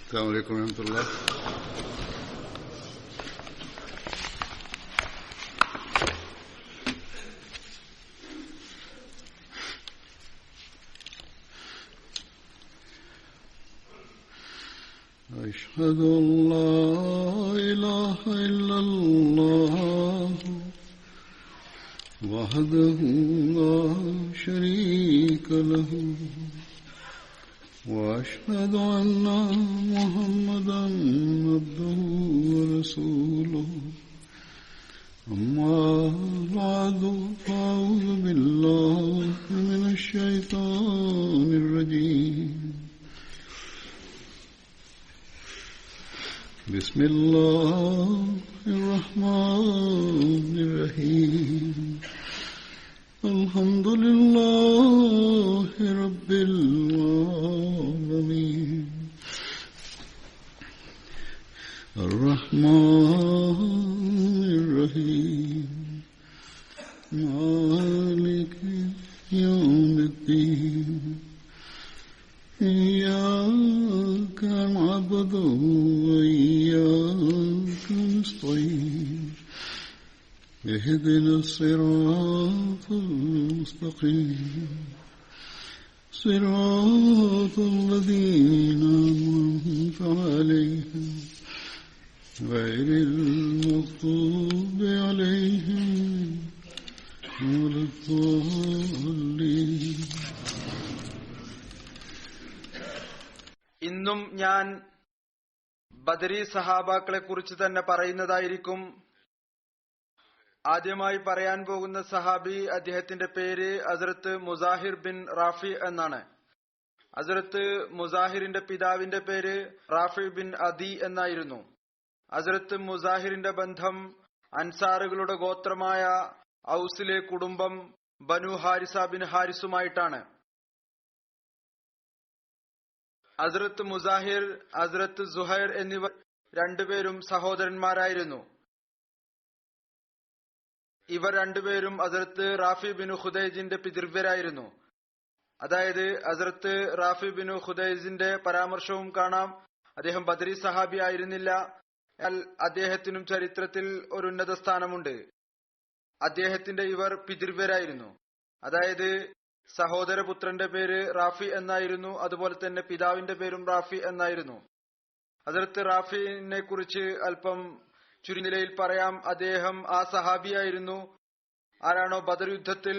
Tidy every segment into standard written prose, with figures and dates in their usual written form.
السلام عليكم ورحمة الله. أشهد أن لا إله إلا الله وحده لا شريك له وأشهد أن محمدا عبده ورسوله أما بعد فأعوذ بالله من الشيطان الرجيم بسم الله الرحمن الرحيم الحمد لله رب العالمين الرحمن الرحيم مالك يوم الدين إياك نعبد وإياك نستعين اهدنا الصراط المستقيم صراط الذين أنعمت عليهم غير المغضوب عليهم ولا الضالين. ഇന്നും ഞാൻ ബദരി സഹാബാക്കളെ കുറിച്ച് തന്നെ പറയുന്നതായിരിക്കും. ആദ്യമായി പറയാൻ പോകുന്ന സഹാബി, അദ്ദേഹത്തിന്റെ പേര് ഹസ്രത്ത് മുസാഹിർ ബിൻ റാഫി എന്നാണ്. ഹസ്രത്ത് മുസാഹിറിന്റെ പിതാവിന്റെ പേര് റാഫി ബിൻ അദി എന്നായിരുന്നു. ഹസ്രത്ത് മുസാഹിറിന്റെ ബന്ധം അൻസാറുകളുടെ ഗോത്രമായ ഔസിലെ കുടുംബം ബനു ഹാരിസ ബിൻ ഹാരിസുമായിട്ടാണ്. ഹസ്രത്ത് മുസാഹിർ, ഹസ്രത്ത് സുഹൈർ എന്നിവർ രണ്ടുപേരും സഹോദരന്മാരായിരുന്നു. ഇവർ രണ്ടുപേരും ഹസ്രത്ത് റാഫി ബിൻ ഖുദൈജിന്റെ പിതൃവ്യരായിരുന്നു. അതായത് ഹസ്രത്ത് റാഫി ബിൻ ഖുദൈജിന്റെ പരാമർശവും കാണാം. അദ്ദേഹം ബദരി സഹാബി ആയിരുന്നില്ല. അദ്ദേഹത്തിനും ചരിത്രത്തിൽ ഒരു ഉന്നത സ്ഥാനമുണ്ട്. അദ്ദേഹത്തിന്റെ ഇവർ പിതൃവ്യരായിരുന്നു. അതായത് സഹോദരപുത്രന്റെ പേര് റാഫി എന്നായിരുന്നു. അതുപോലെ തന്നെ പിതാവിന്റെ പേരും റാഫി എന്നായിരുന്നു. ഹസ്രത്ത് റാഫിനെ കുറിച്ച് അല്പം ചുരുങ്ങിലയിൽ പറയാം. അദ്ദേഹം ആ സഹാബിയായിരുന്നു ആരാണോ ബദർ യുദ്ധത്തിൽ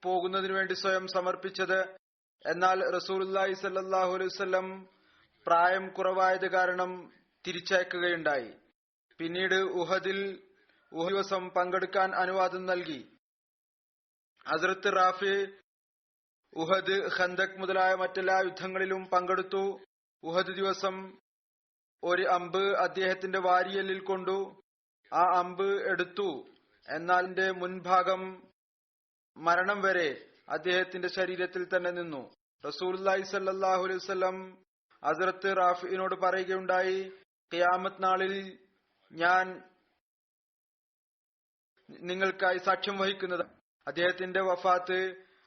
പോകുന്നതിനു വേണ്ടി സ്വയം സമർപ്പിച്ചത്. എന്നാൽ റസൂലുള്ളാഹി സ്വല്ലല്ലാഹു അലൈഹി വസല്ലം പ്രായം കുറവായത് കാരണം തിരിച്ചയക്കുകയുണ്ടായി. പിന്നീട് ഉഹദിൽ ദിവസം പങ്കെടുക്കാൻ അനുവാദം നൽകി. ഹസ്രത്ത് റാഫി ഉഹദ്, ഖന്ദക് മുതലായ മറ്റെല്ലാ യുദ്ധങ്ങളിലും പങ്കെടുത്തു. ഉഹദ് ദിവസം ഒരു അമ്പ് അദ്ദേഹത്തിന്റെ വാരിയലിൽ കൊണ്ടു. ആ അമ്പ് എടുത്തു. എന്നാൽ അതിന്റെ മുൻഭാഗം മരണം വരെ അദ്ദേഹത്തിന്റെ ശരീരത്തിൽ തന്നെ നിന്നു. റസൂലുള്ളാഹി സ്വല്ലല്ലാഹു അലൈഹി വസല്ലം ഹസ്രത്ത് റാഫിനോട് പറയുകയുണ്ടായി, ഖിയാമത്ത് നാളിൽ ഞാൻ നിങ്ങൾക്കായി സാക്ഷ്യം വഹിക്കുന്നത്. അദ്ദേഹത്തിന്റെ വഫാത്ത്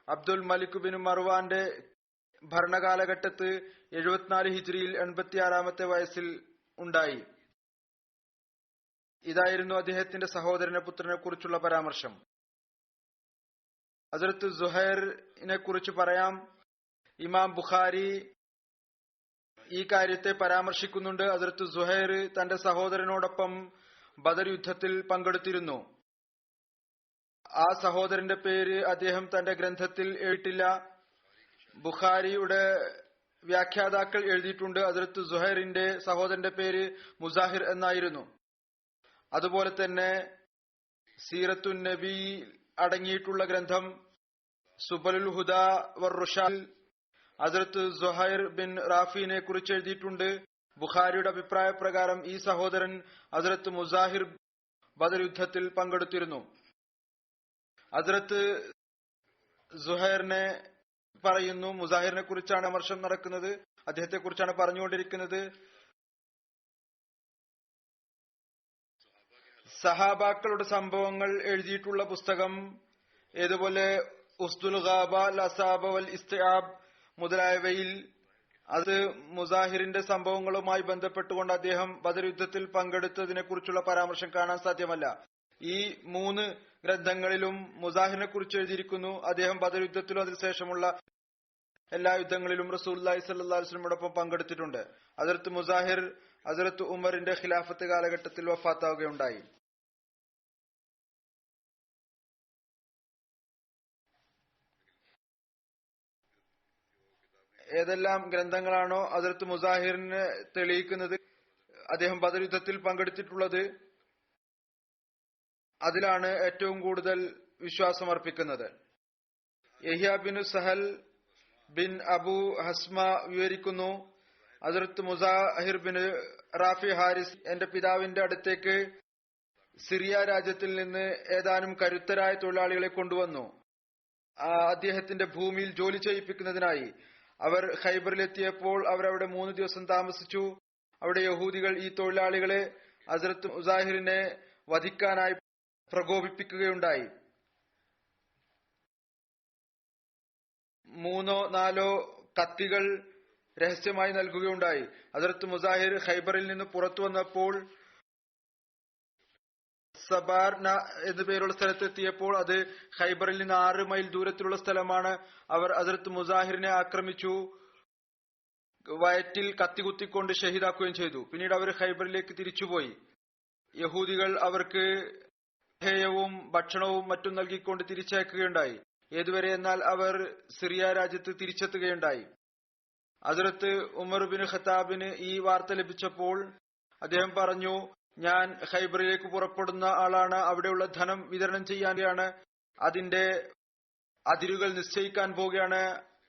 അബ്ദുൽ മലിക് ബിൻ മർവാന്റെ ഭരണകാലഘട്ടത്ത് 74 ഹിജ്രിയിൽ 86-ാമത്തെ വയസ്സിൽ ഉണ്ടായി. ഇതായിരുന്നു അദ്ദേഹത്തിന്റെ സഹോദരനെ പുത്രനെ കുറിച്ചുള്ള പരാമർശം. ഹസ്രത്ത് സുഹൈറിനെ കുറിച്ച് പറയാം. ഇമാം ബുഖാരി ഈ കാര്യത്തെ പരാമർശിക്കുന്നുണ്ട്. ഹസ്രത്ത് സുഹൈർ തന്റെ സഹോദരനോടൊപ്പം ബദർ യുദ്ധത്തിൽ പങ്കെടുത്തിരുന്നു. ആ സഹോദരന്റെ പേര് അദ്ദേഹം തന്റെ ഗ്രന്ഥത്തിൽ എഴുതിയിട്ടില്ല. ബുഖാരിയുടെ വ്യാഖ്യാതാക്കൾ എഴുതിയിട്ടുണ്ട്. ഹസ്രത്ത് സുഹൈറിന്റെ സഹോദരന്റെ പേര് മുസാഹിർ എന്നായിരുന്നു. അതുപോലെ തന്നെ സീറത്തുൻ നബി അടങ്ങിയിട്ടുള്ള ഗ്രന്ഥം സുബലുൽ ഹുദ വർ റുഷാൽ ഹസ്രത്ത് സുഹൈർ ബിൻ റാഫിനെ കുറിച്ച് എഴുതിയിട്ടുണ്ട്. ബുഖാരിയുടെ അഭിപ്രായ പ്രകാരം ഈ സഹോദരൻ ഹസ്രത്ത് മുസാഹിർ ബദർ യുദ്ധത്തിൽ പങ്കെടുത്തിരുന്നു. ഹസ്രത്ത് സുഹൈറിനെ പറയുന്നു, മുസാഹിറിനെ കുറിച്ചാണ് വിമർശം നടക്കുന്നത്, അദ്ദേഹത്തെ കുറിച്ചാണ് പറഞ്ഞുകൊണ്ടിരിക്കുന്നത്. സഹാബാക്കളുടെ സംഭവങ്ങൾ എഴുതിയിട്ടുള്ള പുസ്തകം ഏതുപോലെ ഉസ്ദുൽ ഗാബ, ലസാബ വൽ ഇസ്തിആബ് മുതലായവയിൽ അത് മുസാഹിറിന്റെ സംഭവങ്ങളുമായി ബന്ധപ്പെട്ടുകൊണ്ട് അദ്ദേഹം ബദർ യുദ്ധത്തിൽ പങ്കെടുത്തതിനെ കുറിച്ചുള്ള പരാമർശം കാണാൻ സാധ്യമല്ല. ഈ 3 ഗ്രന്ഥങ്ങളിലും മുസാഹിറിനെ കുറിച്ച് എഴുതിയിരിക്കുന്നു. അദ്ദേഹം ബദർ യുദ്ധത്തിലും അതിനുശേഷമുള്ള എല്ലാ യുദ്ധങ്ങളിലും റസൂലുള്ളാഹി സ്വല്ലല്ലാഹു അലൈഹി വസല്ലമയോടൊപ്പം പങ്കെടുത്തിട്ടുണ്ട്. ഹസ്രത്ത് മുസാഹിർ ഹസ്രത്ത് ഉമറിന്റെ ഖിലാഫത്ത് കാലഘട്ടത്തിൽ വഫാത്താവുകയുണ്ടായി. ഏതെല്ലാം ഗ്രന്ഥങ്ങളാണോ ഹസ്രത്ത് മുസാഹിറിനെ തെളിയിക്കുന്നത് അദ്ദേഹം ബദർ യുദ്ധത്തിൽ പങ്കെടുത്തിട്ടുള്ളത്, അതിലാണ് ഏറ്റവും കൂടുതൽ വിശ്വാസം അർപ്പിക്കുന്നത്. Yahya bin Sahl bin Abu Hasma വിവരിക്കുന്നു, ഹസ്രത്ത് മുസാഹിർ ബിൻ റാഫി ഹാരിസ് എന്റെ പിതാവിന്റെ അടുത്തേക്ക് സിറിയ രാജ്യത്തിൽ നിന്ന് ഏതാനും കരുത്തരായ തൊഴിലാളികളെ കൊണ്ടുവന്നു. അദ്ദേഹത്തിന്റെ ഭൂമിയിൽ ജോലി ചെയ്യിപ്പിക്കുന്നതിനായി. അവർ ഖൈബറിലെത്തിയപ്പോൾ അവരവിടെ 3 ദിവസം താമസിച്ചു. അവിടെ യഹൂദികൾ ഈ തൊഴിലാളികളെ ഹസ്രത്ത് മുസാഹിറിനെ വധിക്കാനായി പ്രകോപിപ്പിക്കുകയുണ്ടായി. 3-4 കത്തികൾ രഹസ്യമായി നൽകുകയുണ്ടായി. ഹസ്രത്ത് മുസാഹിർ ഖൈബറിൽ നിന്ന് പുറത്തു വന്നപ്പോൾ സബാർന എന്നു പേരുള്ള സ്ഥലത്തെത്തിയപ്പോൾ അത് ഖൈബറിൽ നിന്ന് 6 മൈൽ ദൂരത്തിലുള്ള സ്ഥലമാണ്. അവർ ഹസ്രത്ത് മുസാഹിറിനെ ആക്രമിച്ചു, വയറ്റിൽ കത്തികുത്തിക്കൊണ്ട് ഷഹീദാക്കുകയും ചെയ്തു. പിന്നീട് അവർ ഖൈബറിലേക്ക് തിരിച്ചുപോയി. യഹൂദികൾ അവർക്ക് ഹേയവും ഭക്ഷണവും മറ്റും നൽകിക്കൊണ്ട് തിരിച്ചയക്കുകയുണ്ടായി. ഏതുവരെ എന്നാൽ അവർ സിറിയ രാജ്യത്ത് തിരിച്ചെത്തുകയുണ്ടായി. ഹസ്രത്ത് ഉമർ ബിൻ ഖത്താബിന് ഈ വാർത്ത ലഭിച്ചപ്പോൾ അദ്ദേഹം പറഞ്ഞു, ഞാൻ ഖൈബറിലേക്ക് പുറപ്പെടുന്ന ആളാണ്. അവിടെയുള്ള ധനം വിതരണം ചെയ്യാനാണ്, അതിന്റെ അതിരുകൾ നിശ്ചയിക്കാൻ പോവുകയാണ്,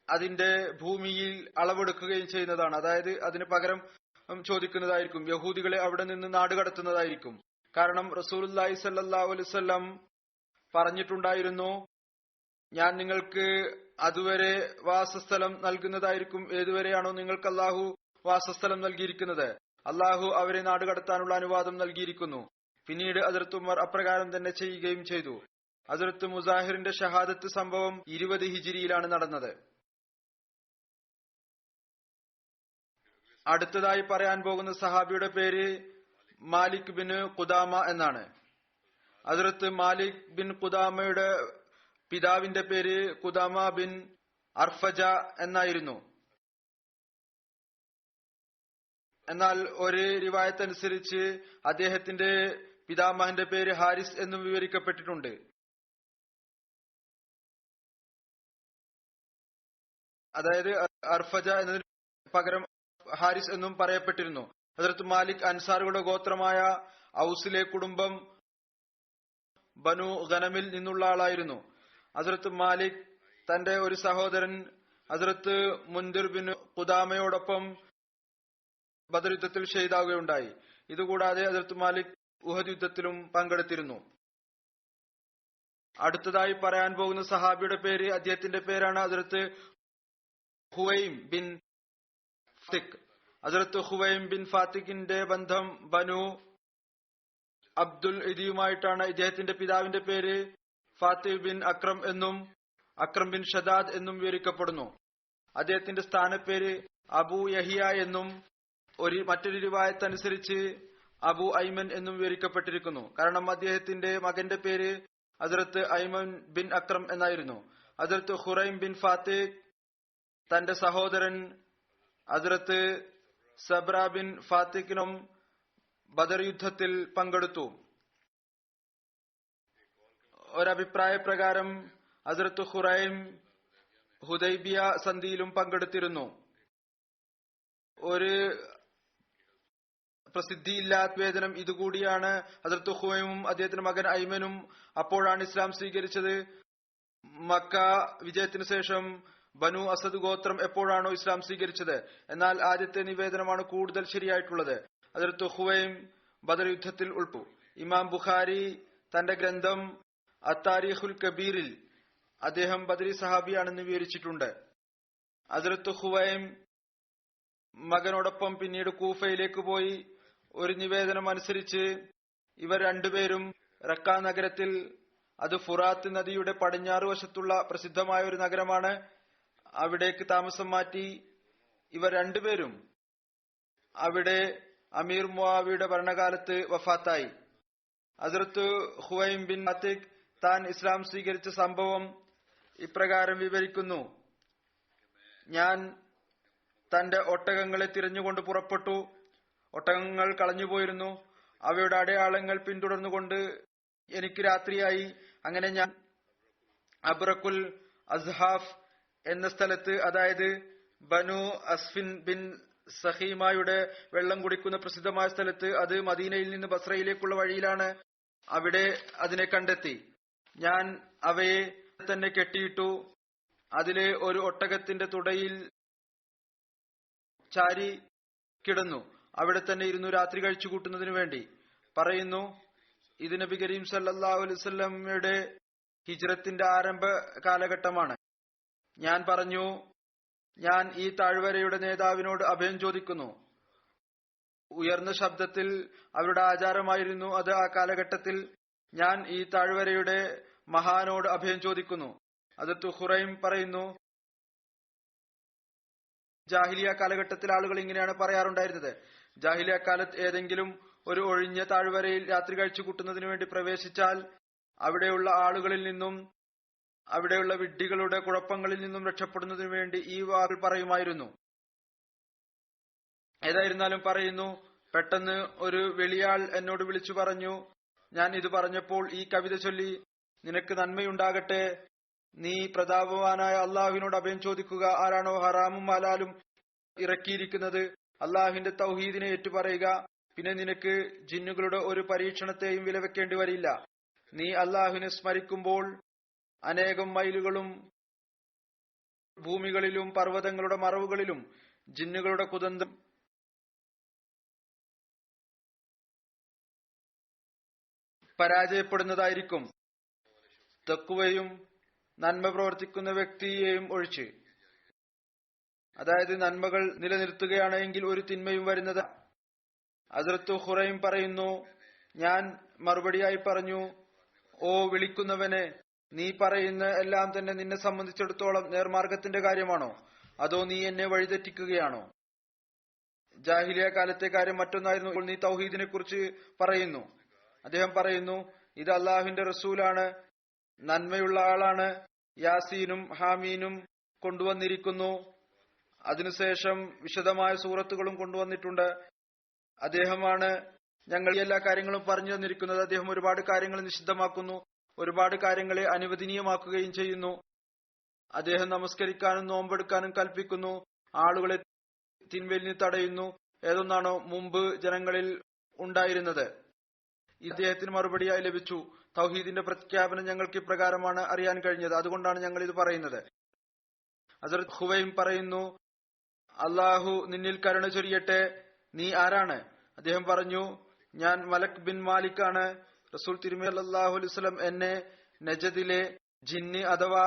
അതിന്റെ ഭൂമിയിൽ അളവെടുക്കുകയും ചെയ്യുന്നതാണ്. അതായത് അതിന് പകരം ചോദിക്കുന്നതായിരിക്കും. യഹൂദികളെ അവിടെ നിന്ന് നാടുകടത്തുന്നതായിരിക്കും. കാരണം റസൂലുള്ളാഹി സ്വല്ലല്ലാഹു അലൈഹി വസല്ലം പറഞ്ഞിട്ടുണ്ടായിരുന്നു, ഞാൻ നിങ്ങൾക്ക് അതുവരെ വാസസ്ഥലം നൽകുന്നതായിരിക്കും ഏതുവരെയാണോ നിങ്ങൾക്ക് അള്ളാഹു വാസസ്ഥലം നൽകിയിരിക്കുന്നത്. അള്ളാഹു അവരെ നാടുകടത്താനുള്ള അനുവാദം നൽകിയിരിക്കുന്നു. പിന്നീട് ഹസ്രത്ത് ഉമർ അപ്രകാരം തന്നെ ചെയ്യുകയും ചെയ്തു. ഹസ്രത്ത് മുസാഹിറിന്റെ ഷഹാദത്ത് സംഭവം 20 ഹിജ്രിയിലാണ് നടന്നത്. അടുത്തതായി പറയാൻ പോകുന്ന സഹാബിയുടെ പേര് മാലിക് ബിൻ ഖുദാമ എന്നാണ്. ഹസ്രത്ത് മാലിക് ബിൻ ഖുദാമയുടെ പിതാവിന്റെ പേര് ഖുദാമ ബിൻ അർഫജ എന്നായിരുന്നു. എന്നാൽ ഒരു റിവായത്ത് അനുസരിച്ച് അദ്ദേഹത്തിന്റെ പിതാമഹന്റെ പേര് ഹാരിസ് എന്നും വിവരിക്കപ്പെട്ടിട്ടുണ്ട്. അതായത് അർഫജ എന്നതിന് പകരം ഹാരിസ് എന്നും പറയപ്പെട്ടിരുന്നു. ഹസ്രത്ത് മാലിക് അൻസാറുകളുടെ ഗോത്രമായ ഔസിലെ കുടുംബം ബനു ഗനമിൽ നിന്നുള്ള ആളായിരുന്നു. ഹസ്രത്ത് മാലിക് തന്റെ ഒരു സഹോദരൻ ഹസ്രത്ത് മുൻദിർ ബിൻ ഖുദാമയോടൊപ്പം ബദർ യുദ്ധത്തിൽ ഷഹീദാവുകയുണ്ടായി. ഇതുകൂടാതെ ഹസ്രത്ത് മാലിക് ഉഹദ് യുദ്ധത്തിലും പങ്കെടുത്തിരുന്നു. അടുത്തതായി പറയാൻ പോകുന്ന സഹാബിയുടെ പേര്, അദ്ദേഹത്തിന്റെ പേരാണ് ഹസ്രത്ത് ഹുവൈം ബിൻ ഫാത്തിഖ്. ഹസ്രത്ത് ഹുവൈം ബിൻ ഫാത്തിഖിന്റെ ബന്ധം ബനു അബ്ദുൽ ഇദിയുമായിട്ടാണ്. ഇദ്ദേഹത്തിന്റെ പിതാവിന്റെ പേര് ഫാത്തിഹ് ബിൻ അക്രം എന്നും അക്രം ബിൻ ഷദാദ് എന്നും വിവരിക്കപ്പെടുന്നു. അദ്ദേഹത്തിന്റെ സ്ഥാനപ്പേര് അബു യഹിയ എന്നും മറ്റൊരു റിവായത്ത് അനുസരിച്ച് അബു ഐമൻ എന്നും വിവരിക്കപ്പെട്ടിരിക്കുന്നു. കാരണം അദ്ദേഹത്തിന്റെ മകന്റെ പേര് ഹസ്രത്ത് ഐമൻ ബിൻ അക്രം എന്നായിരുന്നു. ഹസ്രത്ത് ഹുറൈം ബിൻ ഫാത്തിഖ് തന്റെ സഹോദരൻ ഹസ്രത്ത് സബ്ര ബിൻ ഫാത്തിഖിനും ബദർ യുദ്ധത്തിൽ പങ്കെടുത്തു. ഒരഭിപ്രായ പ്രകാരം ഹസ്രത്ത് ഹുറൈം ഹുദൈബിയ സന്ധിയിലും പങ്കെടുത്തിരുന്നു. ഒരു പ്രസിദ്ധിയില്ലാത്ത വേദനം ഇതുകൂടിയാണ്. ഹസ്രത്ത് ഹുവൈമും അദ്ദേഹത്തിന്റെ മകൻ ഐമനും അപ്പോഴാണ് ഇസ്ലാം സ്വീകരിച്ചത്. മക്ക വിജയത്തിന് ശേഷം ബനു അസദ് ഗോത്രം എപ്പോഴാണോ ഇസ്ലാം സ്വീകരിച്ചത്. എന്നാൽ ആദ്യത്തെ നിവേദനമാണ് കൂടുതൽ ശരിയായിട്ടുള്ളത്. ഹസ്രത്ത് ഹുവൈം ബദർ യുദ്ധത്തിൽ ഉൾപ്പെട്ടു. ഇമാം ബുഖാരി തന്റെ ഗ്രന്ഥം അത്താരിഖുൽ കബീറിൽ അദ്ദേഹം ബദരി സഹാബിയാണെന്ന് വിവരിച്ചിട്ടുണ്ട്. ഹസ്രത്ത് ഹുവൈം മകനോടൊപ്പം പിന്നീട് കൂഫയിലേക്ക് പോയി. ഒരു നിവേദനം അനുസരിച്ച് ഇവർ രണ്ടുപേരും റക്ക നഗരത്തിൽ, അത് ഫുറാത്ത് നദിയുടെ പടിഞ്ഞാറ് വശത്തുള്ള പ്രസിദ്ധമായ ഒരു നഗരമാണ്, അവിടേക്ക് താമസം മാറ്റി. ഇവർ രണ്ടുപേരും അവിടെ അമീർ മുആവിയുടെ ഭരണകാലത്ത് വഫാത്തായി. ഹസ്രത്ത് ഖുവൈം ബിൻ അത്തിഖ് താൻ ഇസ്ലാം സ്വീകരിച്ച സംഭവം ഇപ്രകാരം വിവരിക്കുന്നു: ഞാൻ തന്റെ ഒട്ടകങ്ങളെ തിരഞ്ഞുകൊണ്ട് പുറപ്പെട്ടു. ഒട്ടകങ്ങൾ കളഞ്ഞുപോയിരുന്നു. അവയുടെ അടയാളങ്ങൾ പിന്തുടർന്നുകൊണ്ട് എനിക്ക് രാത്രിയായി. അങ്ങനെ ഞാൻ അബ്രക്കുൽ അസ്ഹാഫ് എന്ന സ്ഥലത്ത്, അതായത് ബനു അസ്ഫിൻ ബിൻ സഹീമയുടെ വെള്ളം കുടിക്കുന്ന പ്രസിദ്ധമായ സ്ഥലത്ത്, അത് മദീനയിൽ നിന്ന് ബസ്രയിലേക്കുള്ള വഴിയിലാണ്, അവിടെ അതിനെ കണ്ടെത്തി. ഞാൻ അവയെ തന്നെ കെട്ടിയിട്ടു. അതിലെ ഒരു ഒട്ടകത്തിന്റെ തുടയിൽ ചാരി കിടന്നു. അവിടെ തന്നെ ഇരുന്നു രാത്രി കഴിച്ചു കൂട്ടുന്നതിനു വേണ്ടി. പറയുന്നു, ഇത് നബി കരീം സല്ലല്ലാഹു അലൈഹി വസല്ലമയുടെ ഹിജ്റത്തിന്റെ ആരംഭ കാലഘട്ടമാണ്. ഞാൻ പറഞ്ഞു, ഞാൻ ഈ താഴ്വരയുടെ നേതാവിനോട് അഭയം ചോദിക്കുന്നു. ഉയർന്ന ശബ്ദത്തിൽ അവരുടെ ആചാരമായിരുന്നു അത്. ആ കാലഘട്ടത്തിൽ ഞാൻ ഈ താഴ്വരയുടെ മഹാനോട് അഭയം ചോദിക്കുന്നു. ഹദ്റത്ത് ഖുറൈം പറയുന്നു, ജാഹിലിയ കാലഘട്ടത്തിൽ ആളുകൾ ഇങ്ങനെയാണ് പറയാറുണ്ടായിരുന്നത്. ജാഹിലിയ കാലത്ത് ഏതെങ്കിലും ഒരു ഒഴിഞ്ഞ താഴ്വരയിൽ രാത്രി കഴിച്ചു കൂട്ടുന്നതിന് വേണ്ടി പ്രവേശിച്ചാൽ അവിടെയുള്ള ആളുകളിൽ നിന്നും അവിടെയുള്ള വിഡ്ഢികളുടെ കുഴപ്പങ്ങളിൽ നിന്നും രക്ഷപ്പെടുന്നതിനു വേണ്ടി ഈ വാക്കുകൾ പറയുമായിരുന്നു. ഏതായിരുന്നാലും പറയുന്നു, പെട്ടെന്ന് ഒരു വെളിയാൾ എന്നോട് വിളിച്ചു പറഞ്ഞു. ഞാൻ ഇത് പറഞ്ഞപ്പോൾ ഈ കവിത ചൊല്ലി, നിനക്ക് നന്മയുണ്ടാകട്ടെ, നീ പ്രതാപവാനായ അള്ളാഹുവിനോട് അഭയം ചോദിക്കുക. ആരാണോ ഹറാമും ഹലാലും ഇറക്കിയിരിക്കുന്നത്, അള്ളാഹുവിന്റെ തൗഹീദിനെ ഏറ്റുപറയുക. പിന്നെ നിനക്ക് ജിന്നുകളുടെ ഒരു പരീക്ഷണത്തെയും വിലവെക്കേണ്ടി വരില്ല. നീ അള്ളാഹുവിനെ സ്മരിക്കുമ്പോൾ അനേകം മൈലുകളും ഭൂമികളിലും പർവ്വതങ്ങളുടെ മറവുകളിലും ജിന്നുകളുടെ കുതന്ത്രം പരാജയപ്പെടുന്നതായിരിക്കും, തഖ്വയും നന്മ പ്രവർത്തിക്കുന്ന വ്യക്തിയെയും ഒഴിച്ച്. അതായത് നന്മകൾ നിലനിർത്തുകയാണെങ്കിൽ ഒരു തിന്മയും വരുന്നത്. ഹസ്രത്ത് ഖുറൈം പറയുന്നു, ഞാൻ മറുപടിയായി പറഞ്ഞു, ഓ വിളിക്കുന്നവനെ, നീ പറയുന്ന എല്ലാം തന്നെ നിന്നെ സംബന്ധിച്ചിടത്തോളം നേർമാർഗത്തിന്റെ കാര്യമാണോ, അതോ നീ എന്നെ വഴിതെറ്റിക്കുകയാണോ? ജാഹിലിയ കാലത്തെ കാര്യം മറ്റൊന്നായിരുന്നു. നീ തൗഹീദിനെ കുറിച്ച് പറയുന്നു. അദ്ദേഹം പറയുന്നു, ഇത് അള്ളാഹുവിന്റെ റസൂലാണ്, നന്മയുള്ള ആളാണ്. യാസീനും ഹാമീനും കൊണ്ടുവന്നിരിക്കുന്നു. അതിനുശേഷം വിശദമായ സൂറത്തുകളും കൊണ്ടുവന്നിട്ടുണ്ട്. അദ്ദേഹമാണ് ഞങ്ങൾ എല്ലാ കാര്യങ്ങളും പറഞ്ഞു തന്നിരിക്കുന്നത്. അദ്ദേഹം ഒരുപാട് കാര്യങ്ങൾ നിഷിദ്ധമാക്കുന്നു, ഒരുപാട് കാര്യങ്ങളെ അനുവദനീയമാക്കുകയും ചെയ്യുന്നു. അദ്ദേഹം നമസ്കരിക്കാനും നോമ്പെടുക്കാനും കൽപ്പിക്കുന്നു, ആളുകളെ തിന്മയിൽ നിന്ന് തടയുന്നു. ഏതൊന്നാണോ മുമ്പ് ജനങ്ങളിൽ ഉണ്ടായിരുന്നത്. ഇദ്ദേഹത്തിന് മറുപടിയായി ലഭിച്ചു, തൗഹീദിന്റെ പ്രഖ്യാപനം ഞങ്ങൾക്ക് ഇപ്രകാരമാണ് അറിയാൻ കഴിഞ്ഞത്, അതുകൊണ്ടാണ് ഞങ്ങൾ ഇത് പറയുന്നത്. ഹസ്രത്ത് ഖുവൈം പറയുന്നു, അള്ളാഹു നിന്നിൽ കരുണ ചൊരിയട്ടെ, നീ ആരാണ്? അദ്ദേഹം പറഞ്ഞു, ഞാൻ മലക് ബിൻ മാലിക് ആണ്. റസൂൽ തിരുമേനി സല്ലല്ലാഹു അലൈഹി വസല്ലം എന്നെ നജദിലെ ജിന്ന് അഥവാ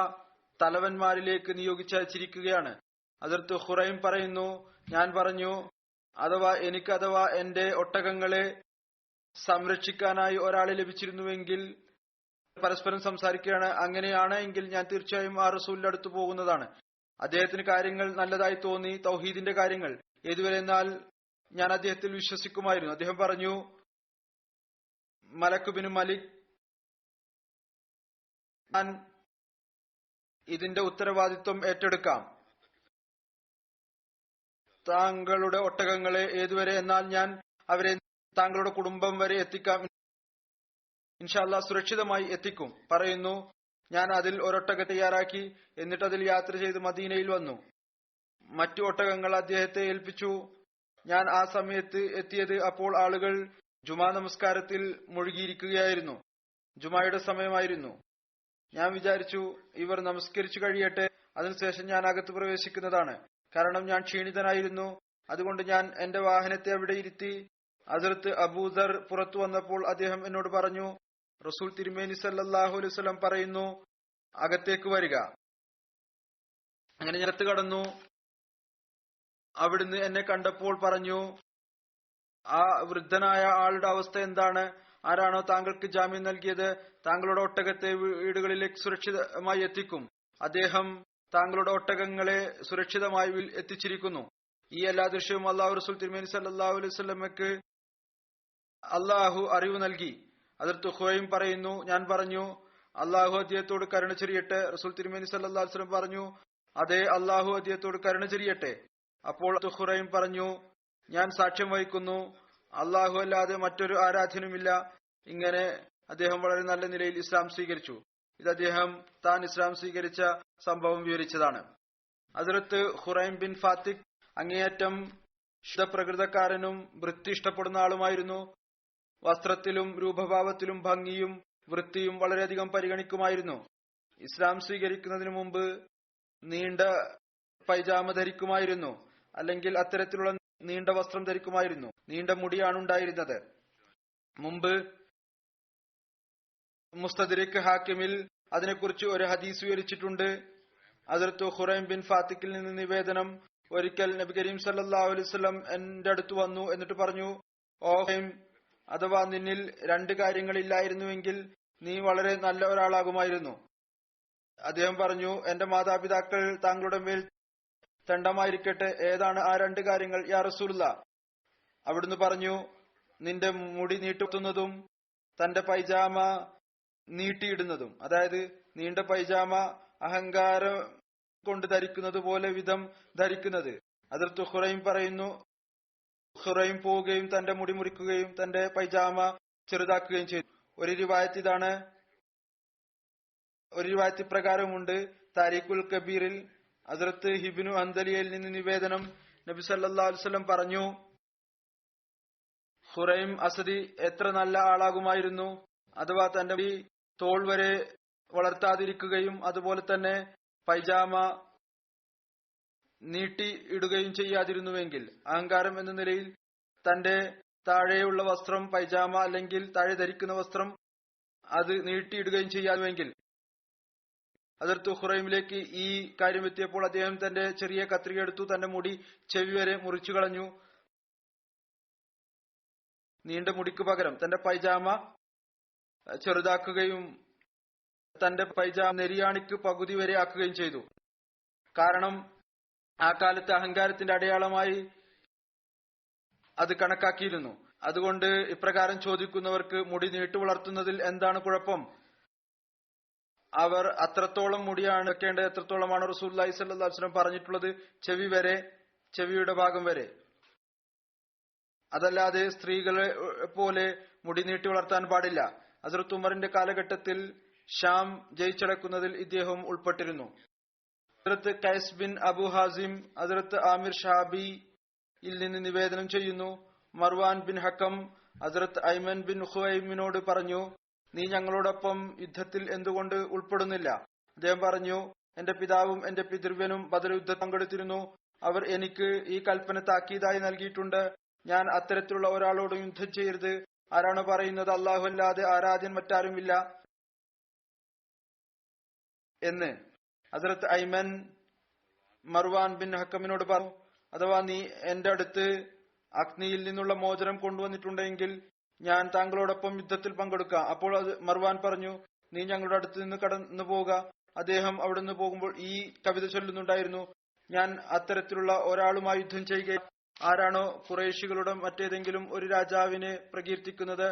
തലവന്മാരിലേക്ക് നിയോഗിച്ചയച്ചിരിക്കുകയാണ്. ഹസ്രത്ത് ഖുറൈം പറയുന്നു, ഞാൻ പറഞ്ഞു, അഥവാ എന്റെ ഒട്ടകങ്ങളെ സംരക്ഷിക്കാനായി ഒരാളെ ലഭിച്ചിരുന്നുവെങ്കിൽ. പരസ്പരം സംസാരിക്കുകയാണ്. അങ്ങനെയാണ് എങ്കിൽ ഞാൻ തീർച്ചയായും ആ റസൂലിന്റെ അടുത്ത് പോകുന്നതാണ്. അദ്ദേഹത്തിന് കാര്യങ്ങൾ നല്ലതായി തോന്നി, തൗഹീദിന്റെ കാര്യങ്ങൾ. ഏതുവരെ എന്നാൽ ഞാൻ അദ്ദേഹത്തിൽ വിശ്വസിക്കുമായിരുന്നു. അദ്ദേഹം പറഞ്ഞു, മലക് ബിൻ മലിക്, ഞാൻ ഇതിന്റെ ഉത്തരവാദിത്വം ഏറ്റെടുക്കാം. താങ്കളുടെ ഒട്ടകങ്ങളെ ഏതുവരെ എന്നാൽ ഞാൻ അവരെ താങ്കളുടെ കുടുംബം വരെ എത്തിക്കാം, ഇൻഷാ അല്ലാഹ് സുരക്ഷിതമായി എത്തിക്കും. പറയുന്നു, ഞാൻ അതിൽ ഒരൊട്ടകത്തെ തയ്യാറാക്കി. എന്നിട്ട് അതിൽ യാത്ര ചെയ്ത് മദീനയിൽ വന്നു. മറ്റു ഒട്ടകങ്ങൾ അദ്ദേഹത്തെ ഏൽപ്പിച്ചു. ഞാൻ ആ സമയത്ത് എത്തിയത് അപ്പോൾ ആളുകൾ ജുമാ നമസ്കാരത്തിൽ മുഴുകിയിരിക്കുകയായിരുന്നു. ജുമായുടെ സമയമായിരുന്നു. ഞാൻ വിചാരിച്ചു, ഇവർ നമസ്കരിച്ചു കഴിയട്ടെ, അതിനുശേഷം ഞാൻ അകത്ത് പ്രവേശിക്കുന്നതാണ്. കാരണം ഞാൻ ക്ഷീണിതനായിരുന്നു. അതുകൊണ്ട് ഞാൻ എന്റെ വാഹനത്തെ അവിടെ ഇരുത്തി. ഹസ്രത്ത് അബൂദർ പുറത്തു വന്നപ്പോൾ അദ്ദേഹം എന്നോട് പറഞ്ഞു, റസൂൽ തിരുമേനി സല്ലല്ലാഹു അലൈഹി വസല്ലം പറയുന്നു, അകത്തേക്ക് വരിക. അങ്ങനെ ഞാൻ അകത്ത് കടന്നു. അവിടുന്ന് എന്നെ കണ്ടപ്പോൾ പറഞ്ഞു, ആ വൃദ്ധനായ ആളുടെ അവസ്ഥ എന്താണ്? ആരാണോ താങ്കൾക്ക് ജാമ്യം നൽകിയത്, താങ്കളുടെ ഒട്ടകത്തെ വീടുകളിലേക്ക് സുരക്ഷിതമായി എത്തിക്കും. അദ്ദേഹം താങ്കളുടെ ഒട്ടകങ്ങളെ സുരക്ഷിതമായി എത്തിച്ചിരിക്കുന്നു. ഈ എല്ലാ ദൃശ്യവും അള്ളാഹു റസൂൽ തിരുമേനി സല്ലല്ലാഹു അലൈഹി വസല്ലമക്ക് അള്ളാഹു അറിവ് നൽകി. ഹദ്റത്ത് ഖുവൈം പറയുന്നു, ഞാൻ പറഞ്ഞു, അള്ളാഹു അദ്ദേഹത്തോട് കരുണ ചൊരിയട്ടെ. റസൂൽ തിരുമേനി സല്ലല്ലാഹു അലൈഹി വസല്ലം പറഞ്ഞു, അതെ, അള്ളാഹു അദ്ദേഹത്തോട് കരുണ ചൊരിയട്ടെ. അപ്പോൾ ഖുറൈം പറഞ്ഞു, ഞാൻ സാക്ഷ്യം വഹിക്കുന്നു, അള്ളാഹു അല്ലാതെ മറ്റൊരു ആരാധ്യനുമില്ല. ഇങ്ങനെ അദ്ദേഹം വളരെ നല്ല നിലയിൽ ഇസ്ലാം സ്വീകരിച്ചു. ഇത് അദ്ദേഹം താൻ ഇസ്ലാം സ്വീകരിച്ച സംഭവം വിവരിച്ചതാണ്. ഹദ്റത്ത് ഖുറൈം ബിൻ ഫാത്തിഖ് അങ്ങേയറ്റം ശുദ്ധപ്രകൃതക്കാരനും വൃത്തി ഇഷ്ടപ്പെടുന്ന ആളുമായിരുന്നു. വസ്ത്രത്തിലും രൂപഭാവത്തിലും ഭംഗിയും വൃത്തിയും വളരെയധികം പരിഗണിക്കുമായിരുന്നു. ഇസ്ലാം സ്വീകരിക്കുന്നതിന് മുമ്പ് നീണ്ട പൈജാമ ധരിക്കുമായിരുന്നു, അല്ലെങ്കിൽ അത്തരത്തിലുള്ള നീണ്ട വസ്ത്രം ധരിക്കുമായിരുന്നു. നീണ്ട മുടിയാണ് ഉണ്ടായിരുന്നത്. മുമ്പ് മുസ്തദ്രിക് ഹാക്കിമിൽ അതിനെക്കുറിച്ച് ഒരു ഹദീസ് വിവരിച്ചിട്ടുണ്ട്. ഹദ്റത്ത് ഖുറൈം ബിൻ ഫാത്തിഖിൽ നിന്ന് നിവേദനം, ഒരിക്കൽ നബി കരീം സല്ലല്ലാഹു അലൈഹി വസല്ലം എന്റെ അടുത്ത് വന്നു. എന്നിട്ട് പറഞ്ഞു, ഓ ഖുറൈം, അഥവാ നിന്നിൽ രണ്ട് കാര്യങ്ങളില്ലായിരുന്നുവെങ്കിൽ നീ വളരെ നല്ല ഒരാളാകുമായിരുന്നു. അദ്ദേഹം പറഞ്ഞു, എന്റെ മാതാപിതാക്കൾ താങ്കളുടെ മേൽ ദണ്ഡമായിരിക്കട്ടെ. ഏതാണ് ആ രണ്ട് കാര്യങ്ങൾ യാ റസൂലുള്ളാഹ്? അവിടുന്ന് പറഞ്ഞു, നിന്റെ മുടി നീട്ടുന്നതും തന്റെ പൈജാമ നീട്ടിയിടുന്നതും. അതായത് നീണ്ട പൈജാമ അഹങ്കാരം കൊണ്ട് ധരിക്കുന്നത് പോലെ വിധം ധരിക്കുന്നത്. ഹദ്റത്ത് ഖുറൈം പറയുന്നു, ഖുറൈം പോവുകയും തന്റെ മുടി മുറിക്കുകയും തന്റെ പൈജാമ ചെറുതാക്കുകയും ചെയ്തു. ഒരു റിവായത്ത് ഇതാണ്. ഒരു റിവായത്ത് പ്രകാരമുണ്ട്, താരിഖുൽ കബീറിൽ ഹദ്റത്ത് ഹിബ്നു അൻദലിയയിൽ നിന്ന് നിവേദനം, നബി സല്ലല്ലാഹു അലൈഹി വസല്ലം പറഞ്ഞു, ഖുറൈം അസദി എത്ര നല്ല ആളാകുമായിരുന്നു. അഥവാ തന്റെ തോൾ വരെ വളർത്താതിരിക്കുകയും അതുപോലെ തന്നെ പൈജാമ നീട്ടി ഇടുകയും ചെയ്യാതിരുന്നുവെങ്കിൽ, അഹങ്കാരം എന്ന നിലയിൽ തന്റെ താഴെയുള്ള വസ്ത്രം പൈജാമ അല്ലെങ്കിൽ താഴെ ധരിക്കുന്ന വസ്ത്രം അത് നീട്ടിയിടുകയും ചെയ്യാമെങ്കിൽ. ഹദ്റത്ത് ഖുറൈമിലേക്ക് ഈ കാര്യം എത്തിയപ്പോൾ അദ്ദേഹം തന്റെ ചെറിയ കത്രിക എടുത്തു, തന്റെ മുടി ചെവി വരെ മുറിച്ചു കളഞ്ഞു. നീണ്ട മുടിക്ക് പകരം തന്റെ പൈജാമ ചെറുതാക്കുകയും തന്റെ പൈജാമ നെരിയാണിക്ക് പകുതി വരെ ആക്കുകയും ചെയ്തു. കാരണം ആ കാലത്ത് അഹങ്കാരത്തിന്റെ അടയാളമായി അത് കണക്കാക്കിയിരുന്നു. അതുകൊണ്ട് ഇപ്രകാരം ചോദിക്കുന്നവർക്ക് മുടി നീട്ടു വളർത്തുന്നതിൽ എന്താണ് കുഴപ്പം? അവർ അത്രത്തോളം മുടിയാണ് വെക്കേണ്ടത് എത്രത്തോളമാണ് റസൂലുള്ളാഹി സ്വല്ലല്ലാഹു അലൈഹി വസല്ലം പറഞ്ഞിട്ടുള്ളത്, ചെവി വരെ, ചെവിയുടെ ഭാഗം വരെ. അതല്ലാതെ സ്ത്രീകളെ പോലെ മുടി നീട്ടി വളർത്താൻ പാടില്ല. ഹസ്രത്ത് ഉമറിന്റെ കാലഘട്ടത്തിൽ ഷാം ജയിച്ചടക്കുന്നതിൽ ഇദ്ദേഹം ഉൾപ്പെട്ടിരുന്നു. ഹസ്രത്ത് കൈസ് ബിൻ അബു ഹാസിം ഹസ്രത്ത് ആമിർ ഷാബിയിൽ നിന്ന് നിവേദനം ചെയ്യുന്നു, മർവാൻ ബിൻ ഹക്കം ഹസ്രത്ത് ഐമൻ ബിൻ ഖുവൈമിനോട് പറഞ്ഞു, നീ ഞങ്ങളോടൊപ്പം യുദ്ധത്തിൽ എന്തുകൊണ്ട് ഉൾപ്പെടുന്നില്ല? അദ്ദേഹം പറഞ്ഞു, എന്റെ പിതാവും എന്റെ പിതൃവ്യനും ബദർ യുദ്ധത്തിൽ പങ്കെടുത്തിരുന്നു. അവർ എനിക്ക് ഈ കൽപ്പന താക്കീതായി നൽകിയിട്ടുണ്ട്, ഞാൻ അത്തരത്തിലുള്ള ഒരാളോട് യുദ്ധം ചെയ്യരുത്. ആരാണ് പറയുന്നത് അല്ലാഹു അല്ലാതെ ആരാധ്യൻ മറ്റാരുമില്ല എന്ന്? ഹസ്രത്ത് ഐമൻ മർവാൻ ബിൻ ഹക്കമിനോട് പറഞ്ഞു, അഥവാ നീ എന്റെ അടുത്ത് അഗ്നിയിൽ നിന്നുള്ള മോചനം കൊണ്ടുവന്നിട്ടുണ്ടെങ്കിൽ ഞാൻ താങ്കളോടൊപ്പം യുദ്ധത്തിൽ പങ്കെടുക്കാം. അപ്പോൾ മർവാൻ പറഞ്ഞു, നീ ഞങ്ങളുടെ അടുത്ത് നിന്ന് കടന്നു പോവുക. അദ്ദേഹം അവിടുന്ന് പോകുമ്പോൾ ഈ കവിത ചൊല്ലുന്നുണ്ടായിരുന്നു, ഞാൻ അത്തരത്തിലുള്ള ഒരാളുമായി യുദ്ധം ചെയ്യുക. ആരാണോ ഖുറൈശികളുടെ മറ്റേതെങ്കിലും ഒരു രാജാവിനെ പ്രകീർത്തിക്കുന്നത്,